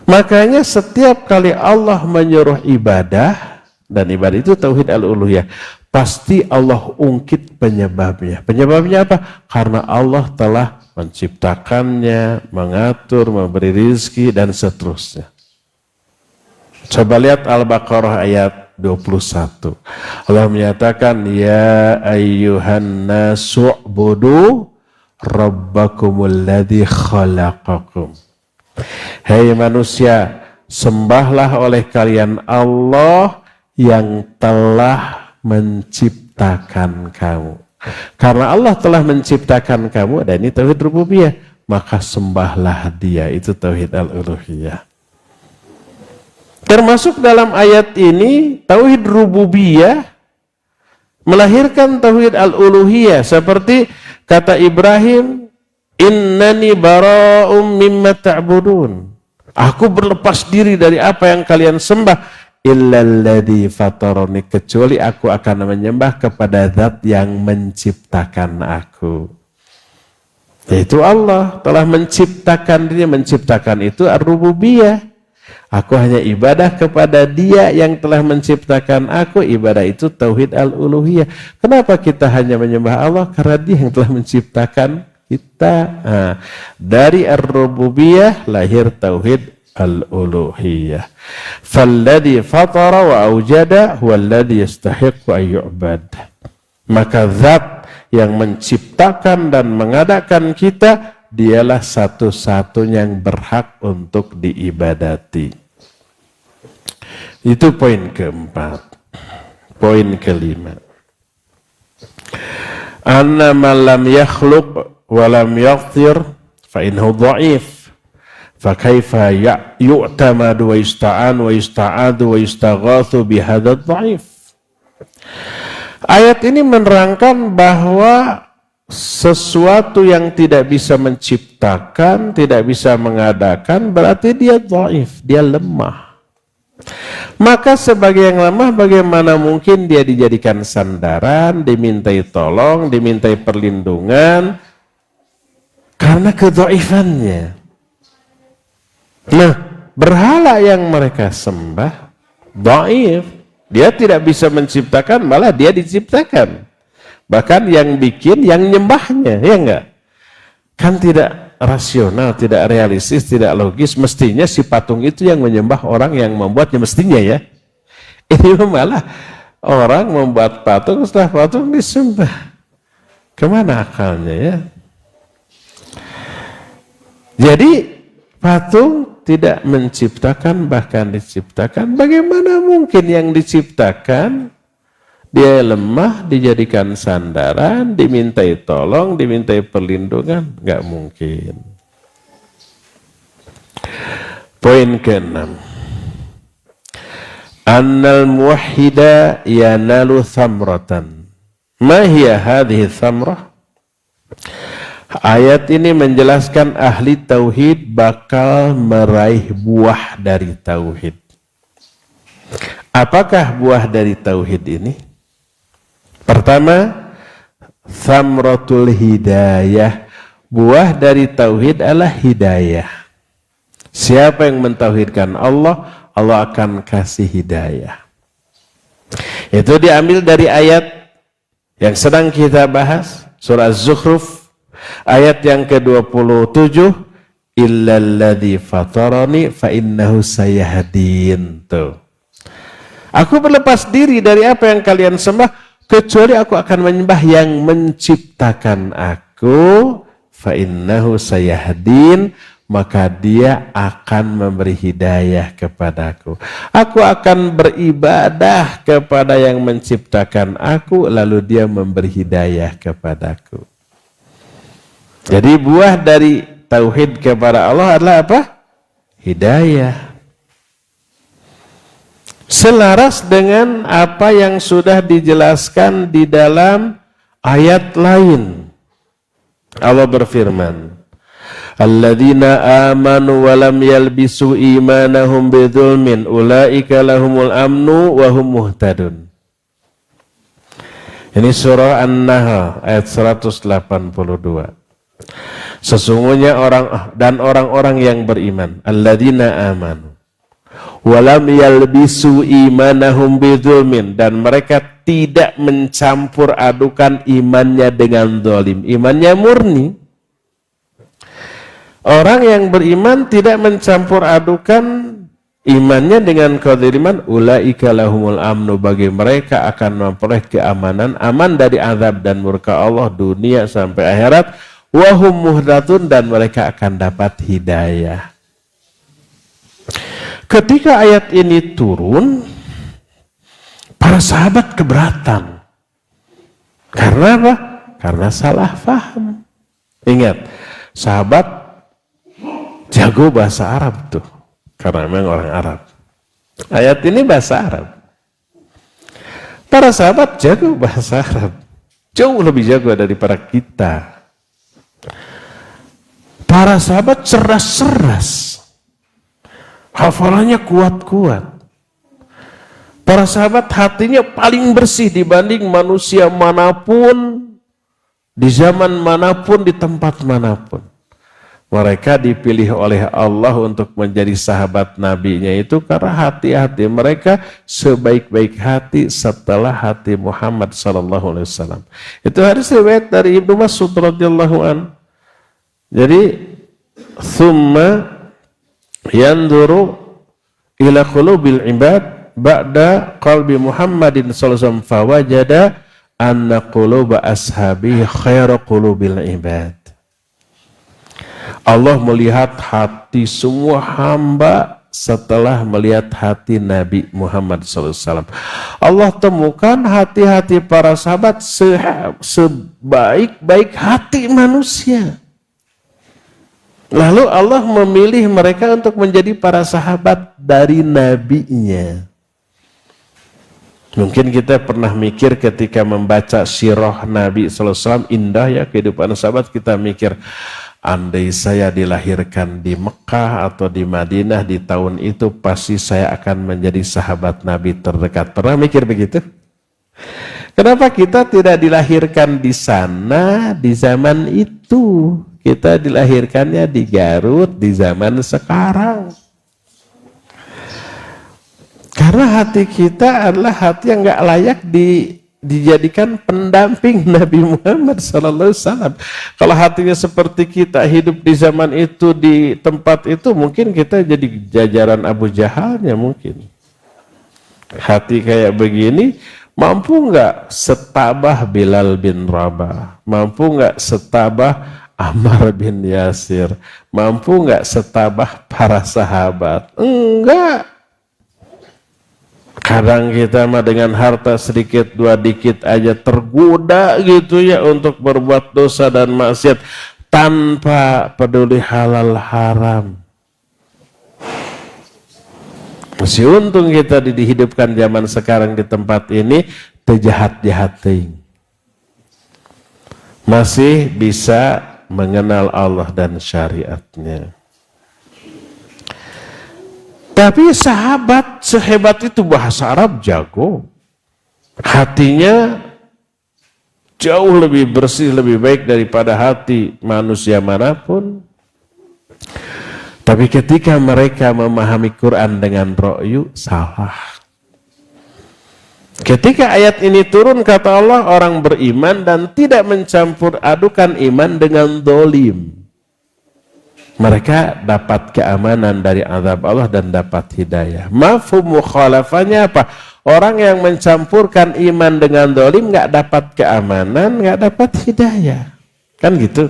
Makanya setiap kali Allah menyuruh ibadah, dan ibadah itu tauhid al-uluhiyah, pasti Allah ungkit penyebabnya. Penyebabnya apa? Karena Allah telah menciptakannya, mengatur, memberi rezeki, dan seterusnya. Coba lihat Al-Baqarah ayat 21. Allah menyatakan, ya ayyuhan nasu'budu rabbakumul ladzi khalaqakum. Hei manusia, sembahlah oleh kalian Allah yang telah menciptakan kamu. Karena Allah telah menciptakan kamu, dan ini tauhid rububiyah, maka sembahlah Dia, itu tauhid al-uluhiyah. Termasuk dalam ayat ini, tauhid rububiyah melahirkan tauhid al-uluhiyah, seperti kata Ibrahim, innani bara'um mimma ta'budun. Aku berlepas diri dari apa yang kalian sembah, illalladzi fatarani, kecuali aku akan menyembah kepada zat yang menciptakan aku. Yaitu Allah telah menciptakan dirinya. Menciptakan itu ar-rububiyah. Aku hanya ibadah kepada Dia yang telah menciptakan aku. Ibadah itu tauhid al-uluhiyah. Kenapa kita hanya menyembah Allah? Karena Dia yang telah menciptakan kita. Dari ar-rububiyah lahir tauhid al-uluhiyah. Falladhi fatara wa awjada huwalladhi yastahiqqu an yu'bad. Maka zat yang menciptakan dan mengadakan kita, Dialah satu-satunya yang berhak untuk diibadati. Itu poin keempat. Poin kelima. Anna man lam yakhluq wa lam yaghfir fa innahu dha'if. Fa kaifa yu'tamadu wa yusta'an wa yusta'adu wa yustaghathu bihadha dha'if. Ayat ini menerangkan bahwa sesuatu yang tidak bisa menciptakan, tidak bisa mengadakan, berarti dia dhaif, dia lemah. Maka sebagai yang lemah, bagaimana mungkin dia dijadikan sandaran, dimintai tolong, dimintai perlindungan, karena kedhaifannya. Nah, berhala yang mereka sembah dhaif, dia tidak bisa menciptakan, malah dia diciptakan. Bahkan yang bikin, yang nyembahnya, ya enggak? Kan tidak rasional, tidak realistis, tidak logis. Mestinya si patung itu yang menyembah orang yang membuatnya, mestinya ya. Ini malah orang membuat patung, setelah patung disembah. Kemana akalnya ya? Jadi patung tidak menciptakan, bahkan diciptakan. Bagaimana mungkin yang diciptakan dia lemah, dijadikan sandaran, dimintai tolong, dimintai perlindungan? Nggak mungkin. Poin ke-6. Annal muwahhida yanalu thamratan. Ma hiya hadhihi thamrah? Ayat ini menjelaskan ahli tauhid bakal meraih buah dari tauhid. Apakah buah dari tauhid ini? Pertama, thamratul hidayah. Buah dari tauhid adalah hidayah. Siapa yang mentauhidkan Allah, Allah akan kasih hidayah. Itu diambil dari ayat yang sedang kita bahas, surah Az-Zukhruf, ayat yang ke-27, illalladzi fatarani fa innahu sayahdin. Tuh. Aku berlepas diri dari apa yang kalian sembah, kecuali aku akan menyembah yang menciptakan aku, fa innahu sayahdin, maka Dia akan memberi hidayah kepadaku. Aku akan beribadah kepada yang menciptakan aku, lalu Dia memberi hidayah kepadaku. Jadi buah dari tauhid kepada Allah adalah apa? Hidayah. Selaras dengan apa yang sudah dijelaskan di dalam ayat lain. Allah berfirman, alladzina amanu wa lam yalbisu imanahum bidzulmin ulaika lahumul amnu wa hum muhtadun. Ini surah An-Nahl ayat 182. Sesungguhnya orang-orang yang beriman, alladzina amanu walam yalbisu imanahum bidzulmin, dan mereka tidak mencampur adukan imannya dengan zalim, imannya murni. Orang yang beriman tidak mencampur adukan imannya dengan qadarul iman, ulaika lahumul amnu, bagi mereka akan memperoleh keamanan, aman dari azab dan murka Allah dunia sampai akhirat, wahum muhdatun, dan mereka akan dapat hidayah. Ketika ayat ini turun, para sahabat keberatan. Karena apa? Karena salah paham. Ingat, sahabat jago bahasa Arab tuh. Karena memang orang Arab. Ayat ini bahasa Arab. Para sahabat jago bahasa Arab. Jauh lebih jago daripada kita. Para sahabat cerdas-cerdas. Hafalannya kuat-kuat. Para sahabat hatinya paling bersih dibanding manusia manapun, di zaman manapun, di tempat manapun. Mereka dipilih oleh Allah untuk menjadi sahabat nabinya itu karena hati-hati mereka sebaik-baik hati setelah hati Muhammad SAW. Itu hadis riwayat dari Ibnu Mas'ud radhiyallahu an. Jadi, thumma yanduru ila qulubil ibad ba'da qalbi Muhammadin sallallahu alaihi wasallam fawajada anna quluba ashabi khairu qulubil ibad. Allah melihat hati semua hamba setelah melihat hati Nabi Muhammad SAW. Allah temukan hati-hati para sahabat sebaik-baik hati manusia. Lalu Allah memilih mereka untuk menjadi para sahabat dari nabinya. Mungkin kita pernah mikir ketika membaca sirah Nabi SAW, indah ya kehidupan sahabat, kita mikir, andai saya dilahirkan di Mekah atau di Madinah di tahun itu, pasti saya akan menjadi sahabat Nabi terdekat. Pernah mikir begitu? Kenapa kita tidak dilahirkan di sana di zaman itu? Kita dilahirkannya di Garut di zaman sekarang. Karena hati kita adalah hati yang gak layak dijadikan pendamping Nabi Muhammad SAW. Kalau hatinya seperti kita hidup di zaman itu, di tempat itu, mungkin kita jadi jajaran Abu Jahalnya mungkin. Hati kayak begini, mampu nggak setabah Bilal bin Rabah? Mampu nggak setabah Ammar bin Yasir? Mampu nggak setabah para sahabat? Enggak. Kadang kita mah dengan harta sedikit dua dikit aja tergoda gitu ya untuk berbuat dosa dan maksiat tanpa peduli halal haram. Masih untung kita dihidupkan zaman sekarang di tempat ini terjahat-jahat ting. Masih bisa mengenal Allah dan syariatnya. Tapi sahabat sehebat itu bahasa Arab jago. Hatinya jauh lebih bersih, lebih baik daripada hati manusia manapun. Tapi ketika mereka memahami Quran dengan ro'yu, salah. Ketika ayat ini turun, kata Allah, orang beriman dan tidak mencampur adukan iman dengan dolim, mereka dapat keamanan dari azab Allah dan dapat hidayah. Mafhum mukhalafahnya apa? Orang yang mencampurkan iman dengan dolim nggak dapat keamanan, nggak dapat hidayah. Kan gitu.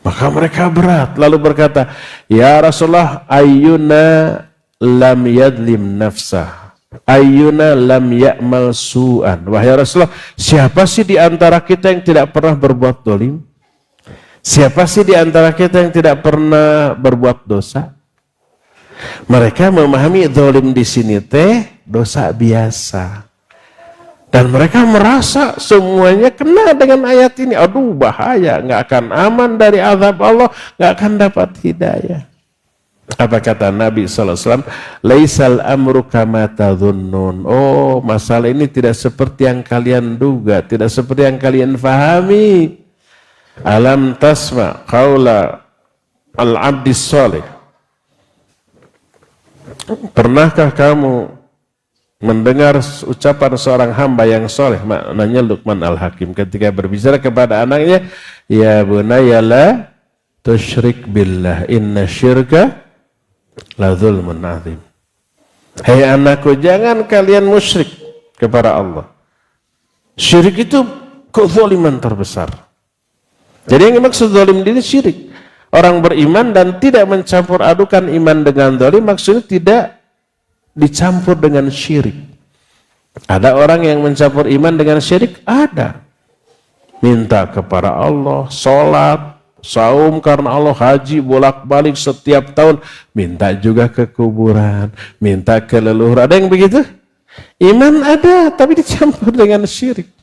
Maka mereka berat. Lalu berkata, ya Rasulullah, ayyuna lam yadlim nafsah. Ayyuna lam ya'mal su'an. Wahai Rasulullah, siapa sih di antara kita yang tidak pernah berbuat dolim? Siapa sih di antara kita yang tidak pernah berbuat dosa? Mereka memahami zalim di sini teh dosa biasa. Dan mereka merasa semuanya kena dengan ayat ini. Aduh bahaya, nggak akan aman dari azab Allah, nggak akan dapat hidayah. Apa kata Nabi SAW? Laisal amru kama tadhunnun. Oh, masalah ini tidak seperti yang kalian duga, tidak seperti yang kalian fahami. Alam tasma qaula al-abdis soleh. Pernahkah kamu mendengar ucapan seorang hamba yang soleh? Maknanya Luqman Al-Hakim ketika berbicara kepada anaknya, ya bunayya la tusyrik billah inna syirka la dzulmun adzim. Hai anakku, jangan kalian musyrik kepada Allah. Syirik itu kezaliman terbesar. Jadi yang maksud zalim ini syirik. Orang beriman dan tidak mencampur adukan iman dengan zalim, maksudnya tidak dicampur dengan syirik. Ada orang yang mencampur iman dengan syirik? Ada. Minta kepada Allah, sholat, saum karena Allah, haji bolak-balik setiap tahun, minta juga ke kuburan, minta ke leluhur. Ada yang begitu? Iman ada, tapi dicampur dengan syirik.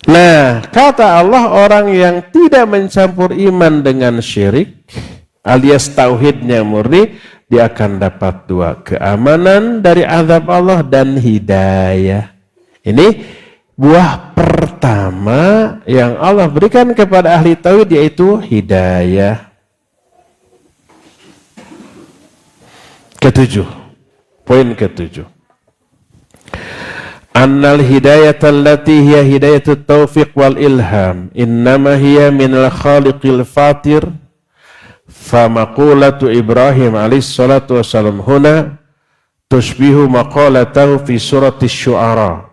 Nah, kata Allah, orang yang tidak mencampur iman dengan syirik, alias tauhidnya murni, dia akan dapat dua, keamanan dari azab Allah dan hidayah. Ini buah pertama yang Allah berikan kepada ahli tauhid, yaitu hidayah. Ketujuh, poin ketujuh. Annal hidayata allati hiya hidayatut taufiq wal ilham innama hiya minal khaliqil fatir fa maqulatu Ibrahim alaihi salatu wassalam huna tushbihu maqalatahu fi surati syu'ara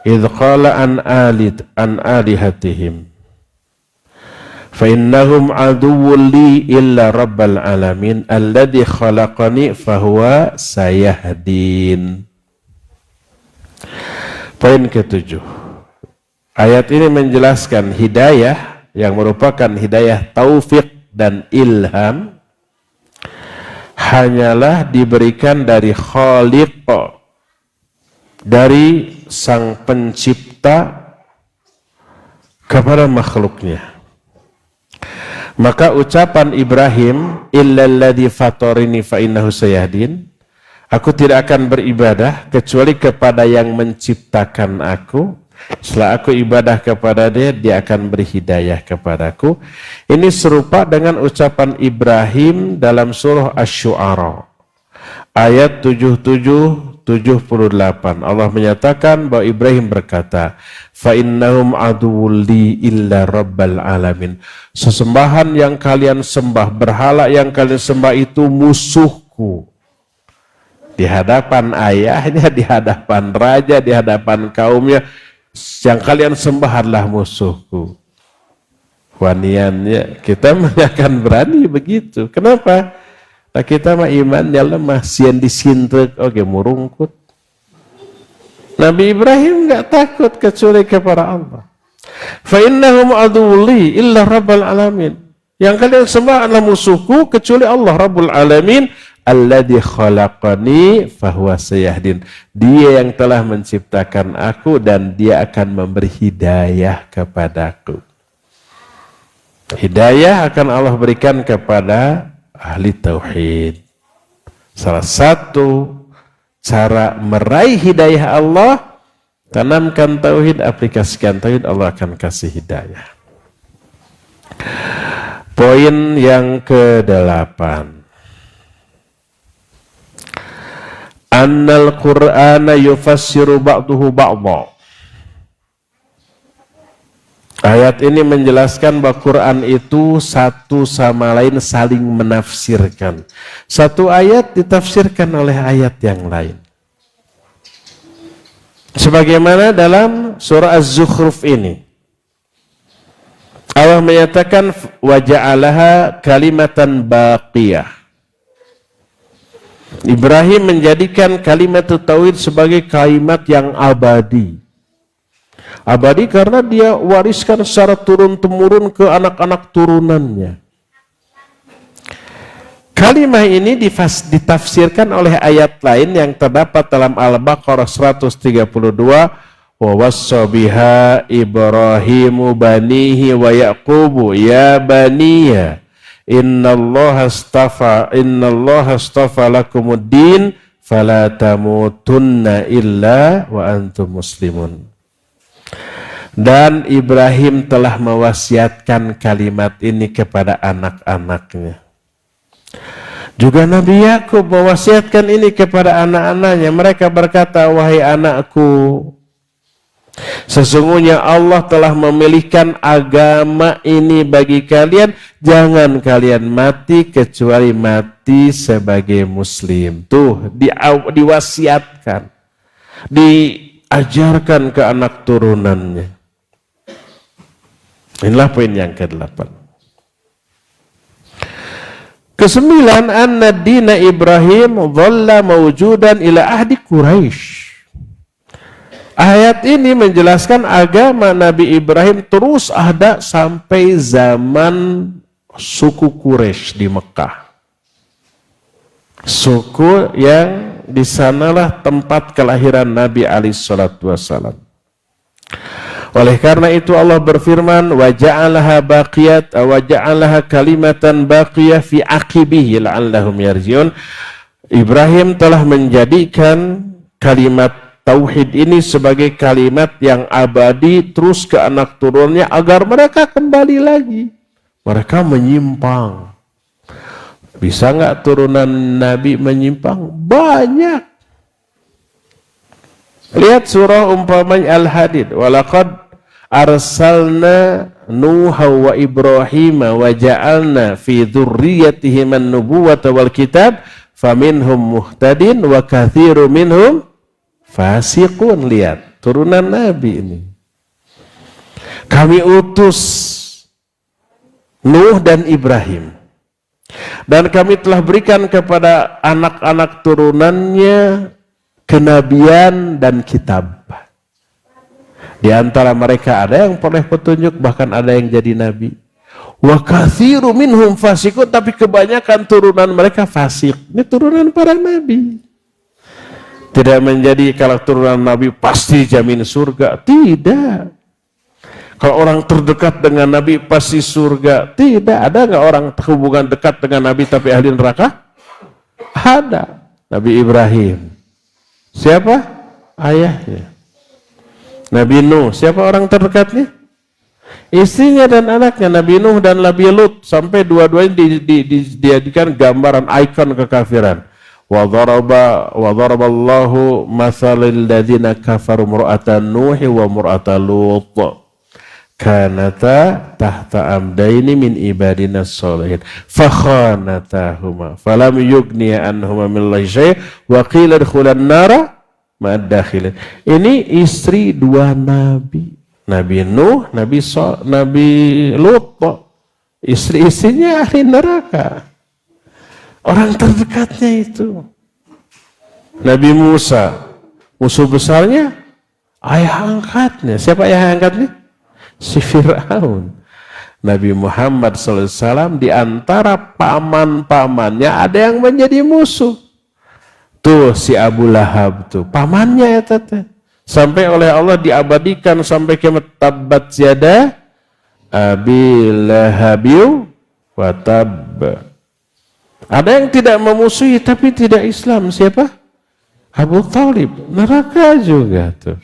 idh qala an alihatihim fa innahum aduwwun li illa rabbal alamin alladhi khalaqani fahuwa sayahdin. Poin ketujuh. Ayat ini menjelaskan hidayah yang merupakan hidayah taufik dan ilham hanyalah diberikan dari Khaliq, dari sang pencipta kepada makhluknya. Maka ucapan Ibrahim, illalladzi fatarini fa innahu sayahdin, aku tidak akan beribadah kecuali kepada yang menciptakan aku. Setelah aku ibadah kepada dia, dia akan beri hidayah kepadaku. Ini serupa dengan ucapan Ibrahim dalam surah Asy-Syu'ara. Ayat 77-78. Allah menyatakan bahwa Ibrahim berkata, fa innahum aduwwul li illa rabbal alamin. Sesembahan yang kalian sembah, berhala yang kalian sembah itu musuhku. Di hadapan ayahnya, di hadapan raja, di hadapan kaumnya, yang kalian sembah adalah musuhku. Waniannya, kita akan berani begitu. Kenapa? Nah, kita mah imannya lemah, sian disintrek, oke murungkut. Nabi Ibrahim nggak takut kecuali kepada Allah. Fa innahum aduwwuli illa rabbal alamin. Yang kalian sembah adalah musuhku kecuali Allah Rabbul Alamin. Alladzi khalaqani fahuwa sayahdin. Dia yang telah menciptakan aku dan dia akan memberi hidayah kepadaku. Hidayah akan Allah berikan kepada ahli tauhid. Salah satu cara meraih hidayah Allah, tanamkan tauhid, aplikasikan tauhid, Allah akan kasih hidayah. Poin yang ke-8. Annal Qur'ana yufassiru ba'duhu ba'dha. Ayat ini menjelaskan bahwa Quran itu satu sama lain saling menafsirkan. Satu ayat ditafsirkan oleh ayat yang lain. Sebagaimana dalam surah Az-Zukhruf ini. Allah menyatakan wa ja'alaha kalimatan baqiyah. Ibrahim menjadikan kalimat tauhid sebagai kalimat yang abadi. Abadi karena dia wariskan secara turun-temurun ke anak-anak turunannya. Kalimat ini ditafsirkan oleh ayat lain yang terdapat dalam Al-Baqarah 132. Wa wassa biha Ibrahimu banihi wa Yaqubu ya baniya innallaha astafa lakumuddin fala tamutunna illa wa antum muslimun. Dan Ibrahim telah mewasiatkan kalimat ini kepada anak-anaknya. Juga Nabi Yakub mewasiatkan ini kepada anak-anaknya. Mereka berkata, wahai anakku, Sesungguhnya Allah telah memilihkan agama ini bagi kalian, jangan kalian mati kecuali mati sebagai muslim. Tuh, diwasiatkan, diajarkan ke anak turunannya. Inilah poin yang ke-8. Ke-9, anna dina Ibrahim dhalla mawjudan ila ahdi Quraisy. Ayat ini menjelaskan agama Nabi Ibrahim terus ada sampai zaman suku Quraisy di Mekah. Suku yang di sanalah tempat kelahiran Nabi alaihissalatu wassalam. Oleh karena itu Allah berfirman, wa ja'alaha baqiyat wa ja'alaha kalimatan baqiyah fi aqibihi la'allahum yarji'un. Ibrahim telah menjadikan kalimat tauhid ini sebagai kalimat yang abadi terus ke anak turunnya agar mereka kembali lagi. Mereka menyimpang. Bisa nggak turunan Nabi menyimpang? Banyak. Lihat surah umpamanya Al-Hadid. Walaqad arsalna Nuha wa Ibrahim wa ja'alna fi dzurriyyatihim an-nubuwata wal kitab faminhum muhtadin wa katsiru minhum fasiqun. Lihat turunan Nabi ini. Kami utus Nuh dan Ibrahim, dan kami telah berikan kepada anak-anak turunannya kenabian dan kitab. Di antara mereka ada yang peroleh petunjuk, bahkan ada yang jadi nabi. Wa katsiru minhum fasiqun, tapi kebanyakan turunan mereka fasik. Ini turunan para nabi. Tidak menjadi kalau turunan Nabi pasti jamin surga. Tidak. Kalau orang terdekat dengan Nabi pasti surga. Tidak. Ada nggak orang hubungan dekat dengan Nabi tapi ahli neraka? Ada. Nabi Ibrahim. Siapa? Ayahnya. Nabi Nuh. Siapa orang terdekatnya? Istrinya dan anaknya. Nabi Nuh dan Nabi Lut. Sampai dua-duanya dijadikan gambaran ikon kekafiran. Wa daraballahu mathalal ladzina kafaru imra'atan Nuh wa imra'atan Lut kanata tahta amdaini min ibadina sholihin fa khanatahuma falam yughniya anhuma min syai' wa qila dkhulan nara ma'ad dakhilin. Ini istri dua nabi, Nabi Nuh, Nabi Lut. Istri-istrinya ahli neraka. Orang terdekatnya itu. Nabi Musa, musuh besarnya ayah angkatnya. Siapa ayah angkatnya? Si Fir'aun. Nabi Muhammad SAW di antara paman-pamannya ada yang menjadi musuh. Tuh si Abu Lahab tuh, pamannya ya tete. Sampai oleh Allah diabadikan sampai kiamat, tabbat yada Abi Lahabiu wa tab. Ada yang tidak memusuhi tapi tidak Islam. Siapa? Abu Thalib. Neraka juga tuh.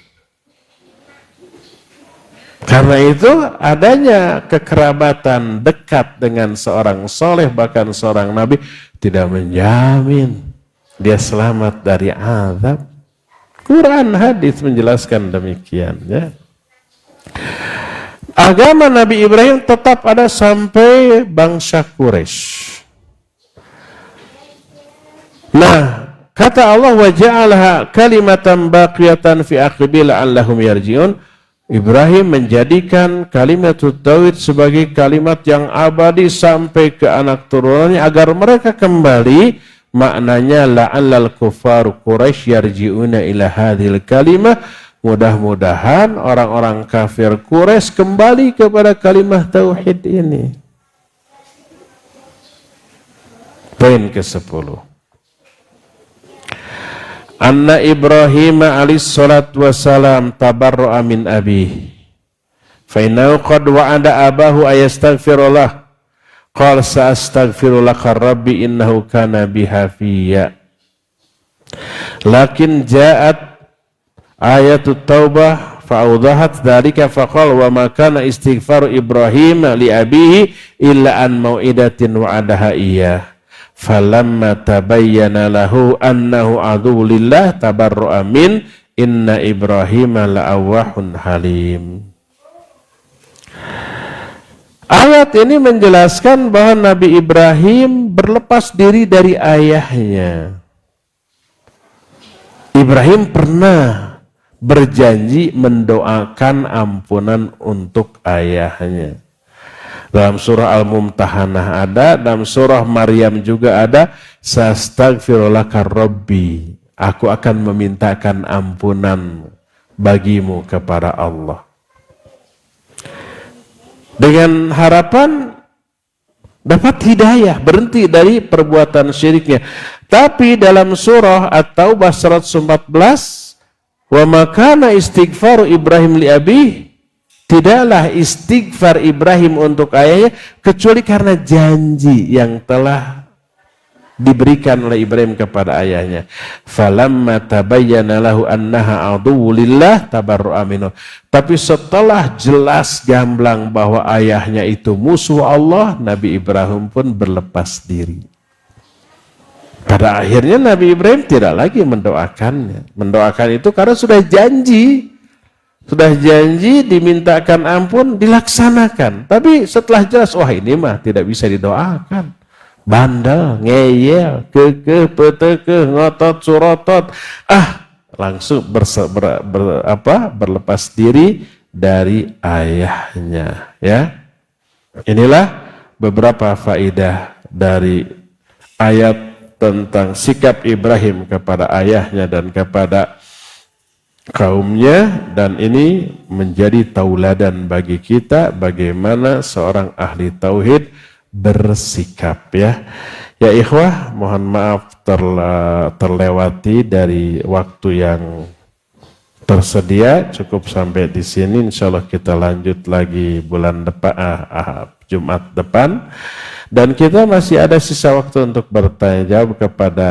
Karena itu adanya kekerabatan dekat dengan seorang soleh, bahkan seorang nabi, tidak menjamin dia selamat dari azab. Quran hadis menjelaskan demikian. Ya. Agama Nabi Ibrahim tetap ada sampai bangsa Quraisy. Nah, kata Allah, wa ja'alaha kalimatan baqiyatan fi aqibil la'allahum yarji'un. Ibrahim menjadikan kalimat tauhid sebagai kalimat yang abadi sampai ke anak turunannya agar mereka kembali. Maknanya la'allal kufar Quraisy yarji'una ila hadhil kalimah. Mudah-mudahan orang-orang kafir Quraisy kembali kepada kalimat tauhid ini. Poin ke-10. Anna Ibrahim alaihis salatu wassalam tabarra'a min abih. Fa innahu qad wa'ada abahu ayastaghfirullah. Qala sa'astaghfiru laka rabbi innahu kana bihafiyya. Lakin ja'at ayatut taubah fa'awdahat dzalika faqala wa ma kana istighfaru Ibrahim li abihi illa an mau'idatin wa'adaha iyyah. Falamma tabayyana lahu annahu aduwwulillah tabarra'a min inna Ibrahim la'awwahun halim. Ayat ini menjelaskan bahwa Nabi Ibrahim berlepas diri dari ayahnya. Ibrahim pernah berjanji mendoakan ampunan untuk ayahnya. Dalam surah Al-Mumtahanah ada, dalam surah Maryam juga ada, sastaghfirulaka rabbi, aku akan memintakan ampunan bagimu kepada Allah. Dengan harapan dapat hidayah, berhenti dari perbuatan syiriknya. Tapi dalam surah At-Taubah 114, wa makana istighfaru Ibrahim li abih, tidaklah istighfar Ibrahim untuk ayahnya kecuali karena janji yang telah diberikan oleh Ibrahim kepada ayahnya. Falamma tabayyana lahu annaha aduwwu lillah tabarra'a minhu. Tapi setelah jelas gamblang bahwa ayahnya itu musuh Allah, Nabi Ibrahim pun berlepas diri. Pada akhirnya Nabi Ibrahim tidak lagi mendoakannya. Mendoakan itu karena sudah janji. Sudah janji dimintakan ampun, dilaksanakan. Tapi setelah jelas, wah ini mah tidak bisa didoakan. Bandel, ngeyel, kekeh, petekeh, ngotot, surotot. Langsung berlepas diri dari ayahnya. Ya, inilah beberapa faedah dari ayat tentang sikap Ibrahim kepada ayahnya dan kepada kaumnya, dan ini menjadi tauladan bagi kita bagaimana seorang ahli tauhid bersikap. Ya ikhwah, mohon maaf terlewati dari waktu yang tersedia, cukup sampai di sini. Insyaallah kita lanjut lagi bulan depan, Jumat depan, dan kita masih ada sisa waktu untuk bertanya jawab kepada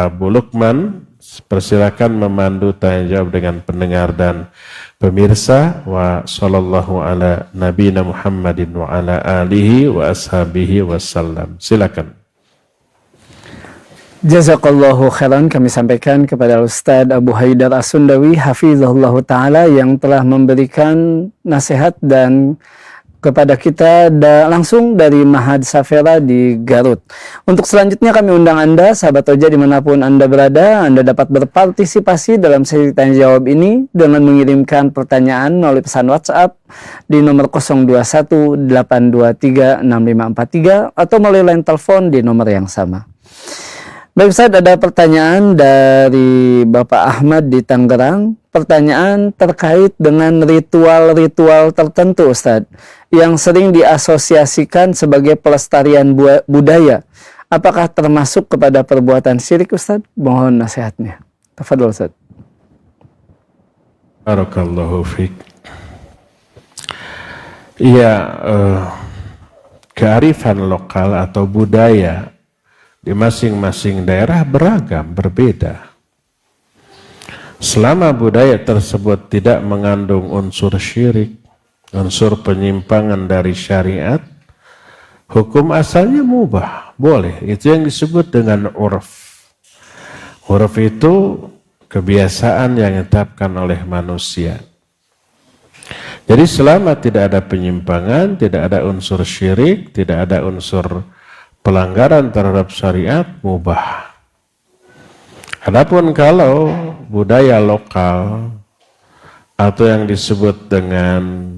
Abu Lukman. Persilakan memandu tanya jawab dengan pendengar dan pemirsa. Wa sallallahu ala nabiyina Muhammadin wa ala alihi wa ashabihi wasallam. Silakan. Jazakallahu khairan, kami sampaikan kepada Ustadz Abu Haidar As-Sundawi hafizahullah ta'ala yang telah memberikan nasihat dan kepada kita langsung dari Mahad Safera di Garut. Untuk selanjutnya kami undang Anda, sahabat Roja dimanapun Anda berada, Anda dapat berpartisipasi dalam sesi tanya jawab ini dengan mengirimkan pertanyaan melalui pesan WhatsApp di nomor 0218236543 atau melalui line telepon di nomor yang sama. Baik Ustaz, ada pertanyaan dari Bapak Ahmad di Tangerang. Pertanyaan terkait dengan ritual-ritual tertentu Ustaz yang sering diasosiasikan sebagai pelestarian budaya. Apakah termasuk kepada perbuatan syirik Ustaz? Mohon nasihatnya. Tafadhol Ustaz. Barakallahu fiik. Iya, kearifan lokal atau budaya di masing-masing daerah beragam, berbeda. Selama budaya tersebut tidak mengandung unsur syirik, unsur penyimpangan dari syariat, hukum asalnya mubah, boleh. Itu yang disebut dengan urf. Urf itu kebiasaan yang ditetapkan oleh manusia. Jadi selama tidak ada penyimpangan, tidak ada unsur syirik, tidak ada unsur pelanggaran terhadap syariat, mubah. Adapun kalau budaya lokal atau yang disebut dengan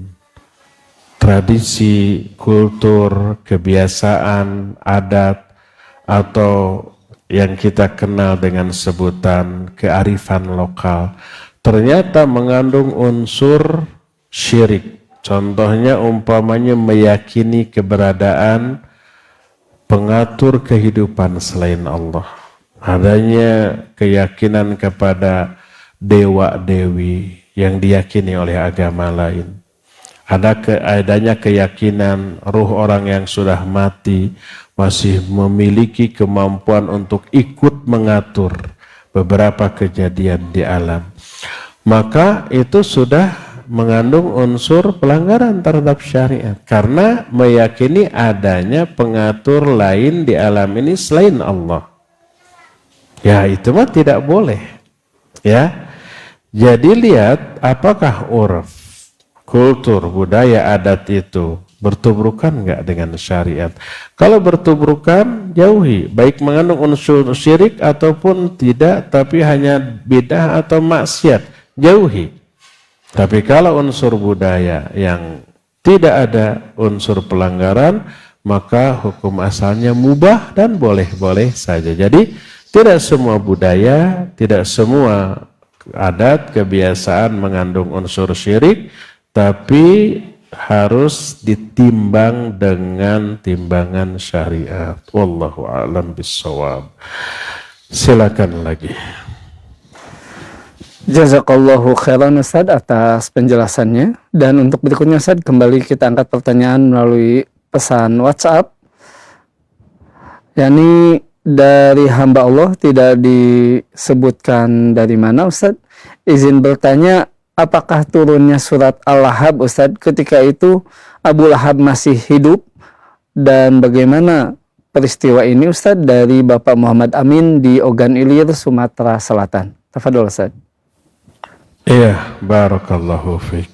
tradisi, kultur, kebiasaan, adat, atau yang kita kenal dengan sebutan kearifan lokal, ternyata mengandung unsur syirik. Contohnya umpamanya meyakini keberadaan pengatur kehidupan selain Allah. Adanya keyakinan kepada dewa-dewi yang diyakini oleh agama lain. Adanya keyakinan ruh orang yang sudah mati masih memiliki kemampuan untuk ikut mengatur beberapa kejadian di alam. Maka itu sudah mengandung unsur pelanggaran terhadap syariat. Karena meyakini adanya pengatur lain di alam ini selain Allah. Ya itu mah tidak boleh. Ya, jadi lihat apakah urf, kultur, budaya, adat itu bertubrukan nggak dengan syariat. Kalau bertubrukan, jauhi, baik mengandung unsur syirik ataupun tidak, tapi hanya bidah atau maksiat, jauhi. Tapi kalau unsur budaya yang tidak ada unsur pelanggaran, maka hukum asalnya mubah dan boleh-boleh saja. Jadi tidak semua budaya, tidak semua adat, kebiasaan mengandung unsur syirik, tapi harus ditimbang dengan timbangan syariat. Wallahu a'lam bissawab. Silakan lagi. Jazakallahu khairan Ustaz atas penjelasannya. Dan untuk berikutnya Ustaz, kembali kita angkat pertanyaan melalui pesan WhatsApp. yakni dari hamba Allah, tidak disebutkan dari mana Ustaz. Izin bertanya, apakah turunnya surat Al-Lahab Ustaz ketika itu Abu Lahab masih hidup, dan bagaimana peristiwa ini Ustaz dari Bapak Muhammad Amin di Ogan Ilir, Sumatera Selatan. Tafadhol Ustaz. Iya, barakallahu fiik.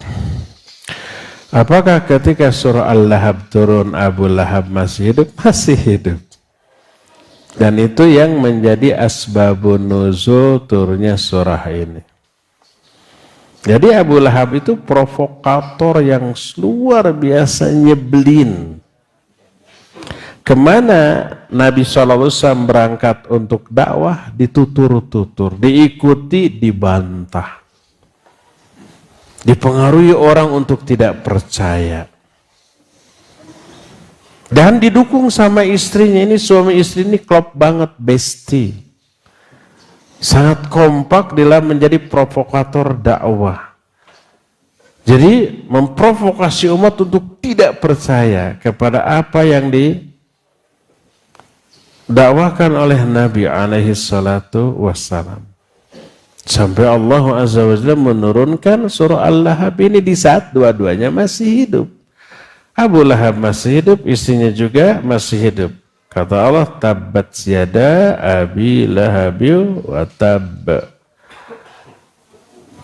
Apakah ketika surah Al-Lahab turun Abu Lahab masih hidup? Masih hidup. Dan itu yang menjadi asbabun nuzul turunnya surah ini. Jadi Abu Lahab itu provokator yang luar biasa nyebelin. Kemana Nabi SAW berangkat untuk dakwah, ditutur-tutur, diikuti, dibantah. Dipengaruhi orang untuk tidak percaya. Dan didukung sama istrinya, ini suami istri ini klop banget, bestie. Sangat kompak dalam menjadi provokator dakwah. Jadi memprovokasi umat untuk tidak percaya kepada apa yang didakwakan oleh Nabi alaihi salatu wassalam. Sampai Allah Azza wa Jalla menurunkan surah Al-Lahab ini di saat dua-duanya masih hidup. Abu Lahab masih hidup, istrinya juga masih hidup. Kata Allah, tabbat yada abi lahabil wa tab.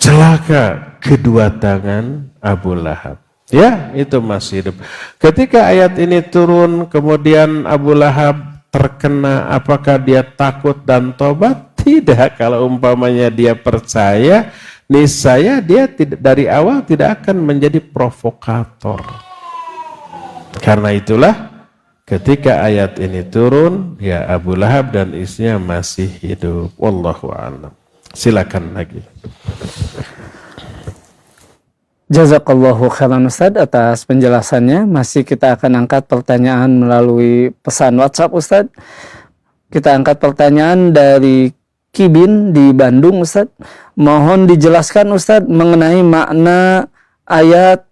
Celaka kedua tangan Abu Lahab. Ya, itu masih hidup. Ketika ayat ini turun, kemudian Abu Lahab terkena, apakah dia takut dan tobat? Tidak. Kalau umpamanya dia percaya, niscaya dia dari awal tidak akan menjadi provokator. Karena itulah ketika ayat ini turun, ya Abu Lahab dan istrinya masih hidup. Wallahu a'lam. Silakan lagi. Jazakallahu khairan Ustaz atas penjelasannya. Masih kita akan angkat pertanyaan melalui pesan WhatsApp Ustaz. Kita angkat pertanyaan dari Kibin di Bandung Ustaz. Mohon dijelaskan Ustaz mengenai makna ayat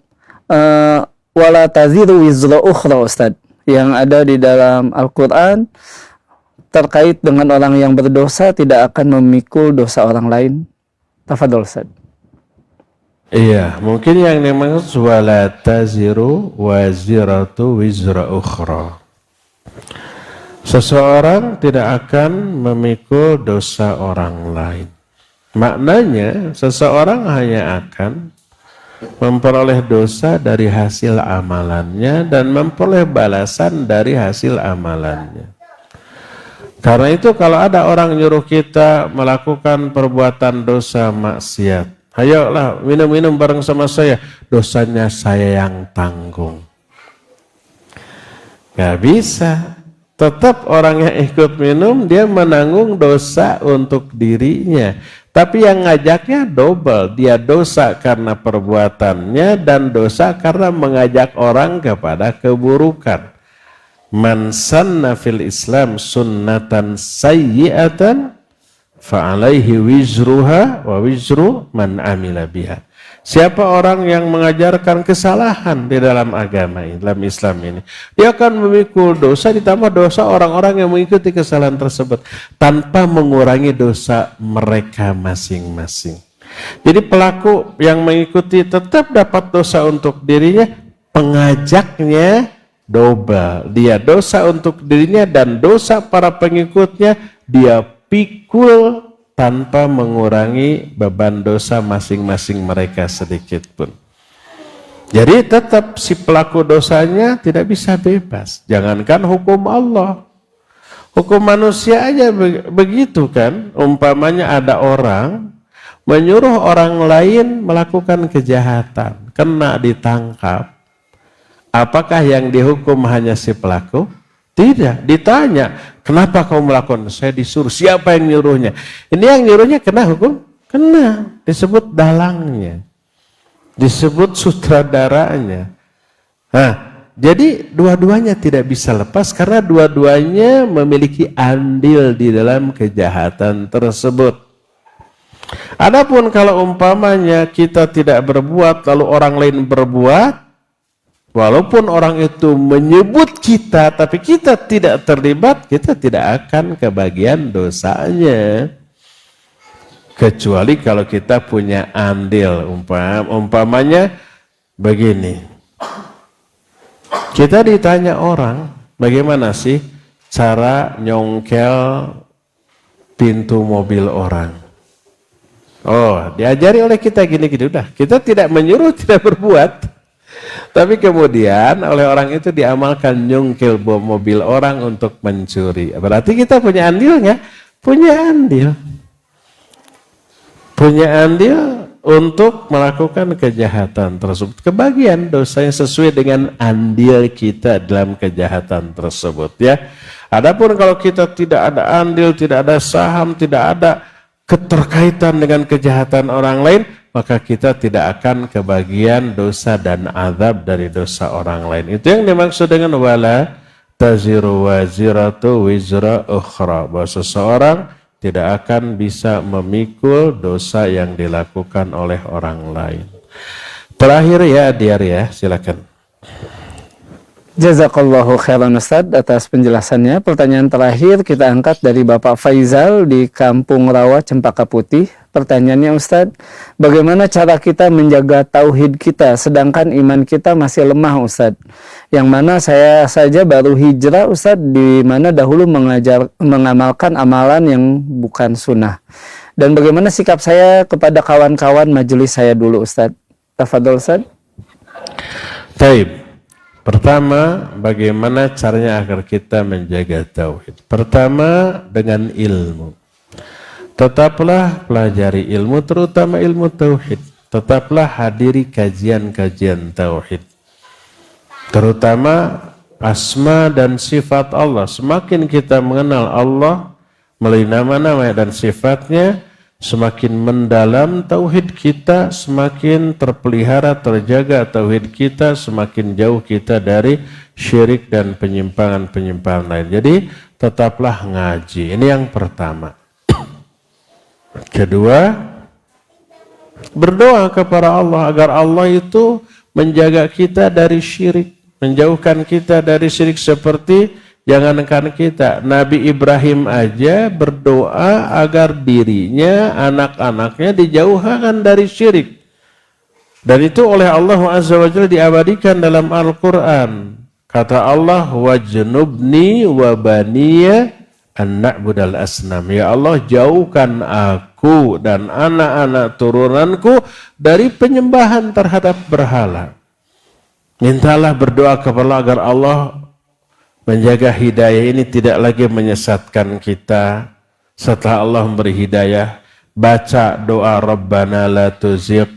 wala taziru wizra ukhra Ustaz yang ada di dalam Al-Quran terkait dengan orang yang berdosa tidak akan memikul dosa orang lain. Tafadhol Ustaz. Iya, mungkin yang dimaksud wala taziru waziratu wizra ukhra. Seseorang tidak akan memikul dosa orang lain. Maknanya seseorang hanya akan memperoleh dosa dari hasil amalannya dan memperoleh balasan dari hasil amalannya. Karena itu kalau ada orang nyuruh kita melakukan perbuatan dosa maksiat, ayolah minum-minum bareng sama saya, dosanya saya yang tanggung. Gak bisa. Tetap orang yang ikut minum, dia menanggung dosa untuk dirinya. Tapi yang ngajaknya double. Dia dosa karena perbuatannya dan dosa karena mengajak orang kepada keburukan. Man sanna fil Islam sunnatan sayyi'atan fa'alaihi wizruha wa wizru man amila biha. Siapa orang yang mengajarkan kesalahan di dalam agama ini, dalam Islam ini, dia akan memikul dosa ditambah dosa orang-orang yang mengikuti kesalahan tersebut tanpa mengurangi dosa mereka masing-masing. Jadi pelaku yang mengikuti tetap dapat dosa untuk dirinya, pengajaknya double. Dia dosa untuk dirinya dan dosa para pengikutnya dia pikul tanpa mengurangi beban dosa masing-masing mereka sedikit pun. Jadi tetap si pelaku dosanya tidak bisa bebas. Jangankan hukum Allah, hukum manusia aja begitu kan. Umpamanya ada orang menyuruh orang lain melakukan kejahatan, kena ditangkap. Apakah yang dihukum hanya si pelaku? Tidak. Ditanya, kenapa kau melakukan? Saya disuruh. Siapa yang nyuruhnya? Ini yang nyuruhnya kena hukum? Kena. Disebut dalangnya, disebut sutradaranya. Nah, jadi dua-duanya tidak bisa lepas karena dua-duanya memiliki andil di dalam kejahatan tersebut. Adapun kalau umpamanya kita tidak berbuat lalu orang lain berbuat, walaupun orang itu menyebut kita tapi kita tidak terlibat, kita tidak akan kebagian dosanya. Kecuali kalau kita punya andil. Umpamanya begini, kita ditanya orang, bagaimana sih cara nyongkel pintu mobil orang? Oh, diajari oleh kita gini-gini, udah. Kita tidak menyuruh, tidak berbuat. Tapi kemudian oleh orang itu diamalkan nyongkel mobil orang untuk mencuri. Berarti kita punya andil nggak? Punya andil. Punya andil untuk melakukan kejahatan tersebut. Kebagian dosa yang sesuai dengan andil kita dalam kejahatan tersebut. Ya. Adapun kalau kita tidak ada andil, tidak ada saham, tidak ada keterkaitan dengan kejahatan orang lain, maka kita tidak akan kebagian dosa dan azab dari dosa orang lain. Itu yang dimaksud dengan wala taziru waziratu wizra ukhra, bahwa seseorang tidak akan bisa memikul dosa yang dilakukan oleh orang lain. Terakhir ya, Diar ya, silakan. Jazakallahu khairan Ustaz atas penjelasannya. Pertanyaan terakhir kita angkat dari Bapak Faizal di Kampung Rawa, Cempaka Putih. Pertanyaannya Ustaz, bagaimana cara kita menjaga tauhid kita sedangkan iman kita masih lemah Ustaz? Yang mana saya saja baru hijrah Ustaz, di mana dahulu mengamalkan amalan yang bukan sunnah. Dan bagaimana sikap saya kepada kawan-kawan majelis saya dulu Ustaz? Tafadhol Ustaz. Baik. Pertama, bagaimana caranya agar kita menjaga tauhid? Pertama, dengan ilmu. Tetaplah pelajari ilmu, terutama ilmu tauhid. Tetaplah hadiri kajian-kajian tauhid. Terutama asma dan sifat Allah. Semakin kita mengenal Allah melalui nama-nama dan sifatnya, semakin mendalam tauhid kita, semakin terpelihara, terjaga tauhid kita, semakin jauh kita dari syirik dan penyimpangan-penyimpangan lain. Jadi tetaplah ngaji. Ini yang pertama. Kedua, berdoa kepada Allah agar Allah itu menjaga kita dari syirik, menjauhkan kita dari syirik. Seperti jangankan kita, Nabi Ibrahim aja berdoa agar dirinya, anak-anaknya dijauhkan dari syirik. Dan itu oleh Allah Azza wa Jalla diabadikan dalam Al-Quran. Kata Allah, wajnubni wa baniya an na'budal asnam. Ya Allah, jauhkan aku dan anak-anak turunanku dari penyembahan terhadap berhala. Mintalah, berdoa kepada Allah agar Allah menjaga hidayah ini tidak lagi menyesatkan kita. Setelah Allah memberi hidayah, baca doa Rabbana la tuzigh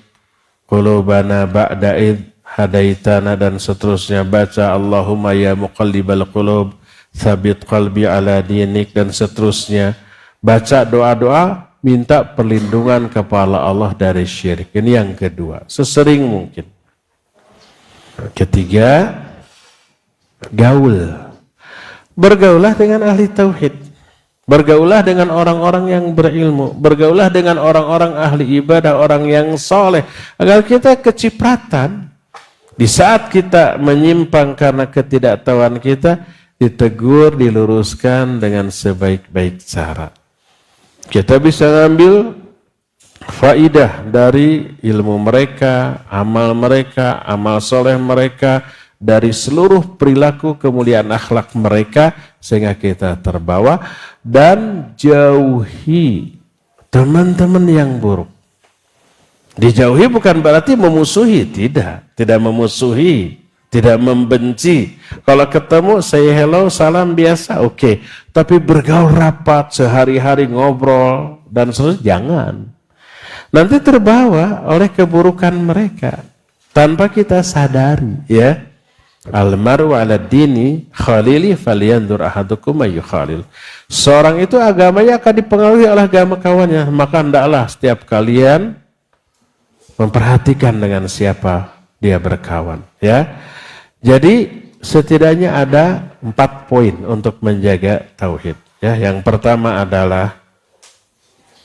qulubana ba'da idh hadaitana dan seterusnya. Baca Allahumma ya muqallibal qulub tsabit qalbi ala dinik dan seterusnya. Baca doa-doa minta perlindungan kepada Allah dari syirik. Ini yang kedua, sesering mungkin. Ketiga, gaul. Bergaulah dengan ahli tauhid. Bergaulah dengan orang-orang yang berilmu. Bergaulah dengan orang-orang ahli ibadah, orang yang soleh. Agar kita kecipratan. Di saat kita menyimpang karena ketidaktahuan kita, ditegur, diluruskan dengan sebaik-baik cara. Kita bisa ngambil faidah dari ilmu mereka, amal soleh mereka, dari seluruh perilaku kemuliaan akhlak mereka, sehingga kita terbawa. Dan jauhi teman-teman yang buruk. Dijauhi bukan berarti memusuhi, tidak memusuhi, tidak membenci. Kalau ketemu say hello, salam biasa, oke. Tapi bergaul rapat, sehari-hari ngobrol dan seterusnya, jangan. Nanti terbawa oleh keburukan mereka tanpa kita sadari, ya. Almaru ala dini khalili falyandur ahadukum ayyukhalil. Seorang itu agamanya akan dipengaruhi oleh agama kawannya, maka hendaklah setiap kalian memperhatikan dengan siapa dia berkawan, ya. Jadi setidaknya ada 4 poin untuk menjaga tauhid, ya. Yang pertama adalah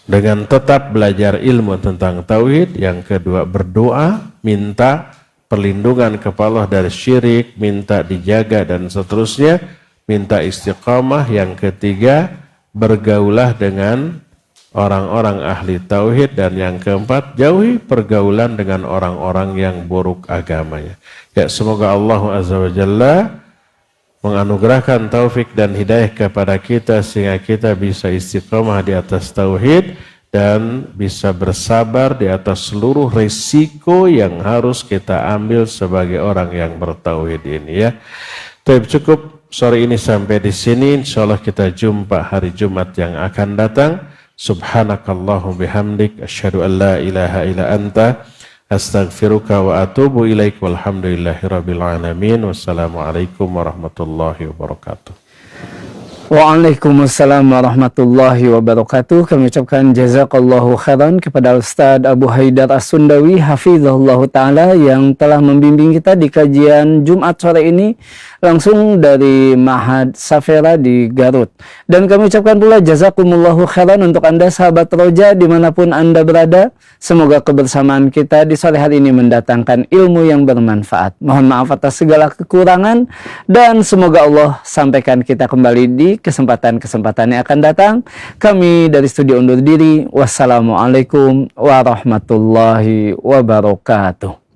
dengan tetap belajar ilmu tentang tauhid. Yang kedua, berdoa, minta perlindungan kepada Allah dari syirik, minta dijaga dan seterusnya, minta istiqamah. Yang ketiga, bergaulah dengan orang-orang ahli tauhid. Dan yang keempat, jauhi pergaulan dengan orang-orang yang buruk agamanya. Ya, semoga Allah Azza wa Jalla menganugerahkan taufik dan hidayah kepada kita sehingga kita bisa istiqamah di atas tauhid dan bisa bersabar di atas seluruh risiko yang harus kita ambil sebagai orang yang bertauhid ini, ya. Tapi cukup sore ini sampai di sini. Insyaallah kita jumpa hari Jumat yang akan datang. Subhanakallahum bihamdik asyhadu an la ilaha illa anta astaghfiruka wa atubu ilaik walhamdulillahirabbil alamin. Wassalamualaikum warahmatullahi wabarakatuh. Waalaikumsalam warahmatullahi wabarakatuh. Kami ucapkan jazakallahu khairan kepada Ustadz Abu Haidar As-Sundawi hafizahullah ta'ala yang telah membimbing kita di kajian Jumat sore ini langsung dari Ma'had Safera di Garut. Dan kami ucapkan pula jazakumullahu khairan untuk Anda sahabat Roja dimanapun Anda berada. Semoga kebersamaan kita di sore hari ini mendatangkan ilmu yang bermanfaat. Mohon maaf atas segala kekurangan dan semoga Allah sampaikan kita kembali di kesempatan-kesempatan yang akan datang. Kami dari studio undur diri. Wassalamualaikum warahmatullahi wabarakatuh.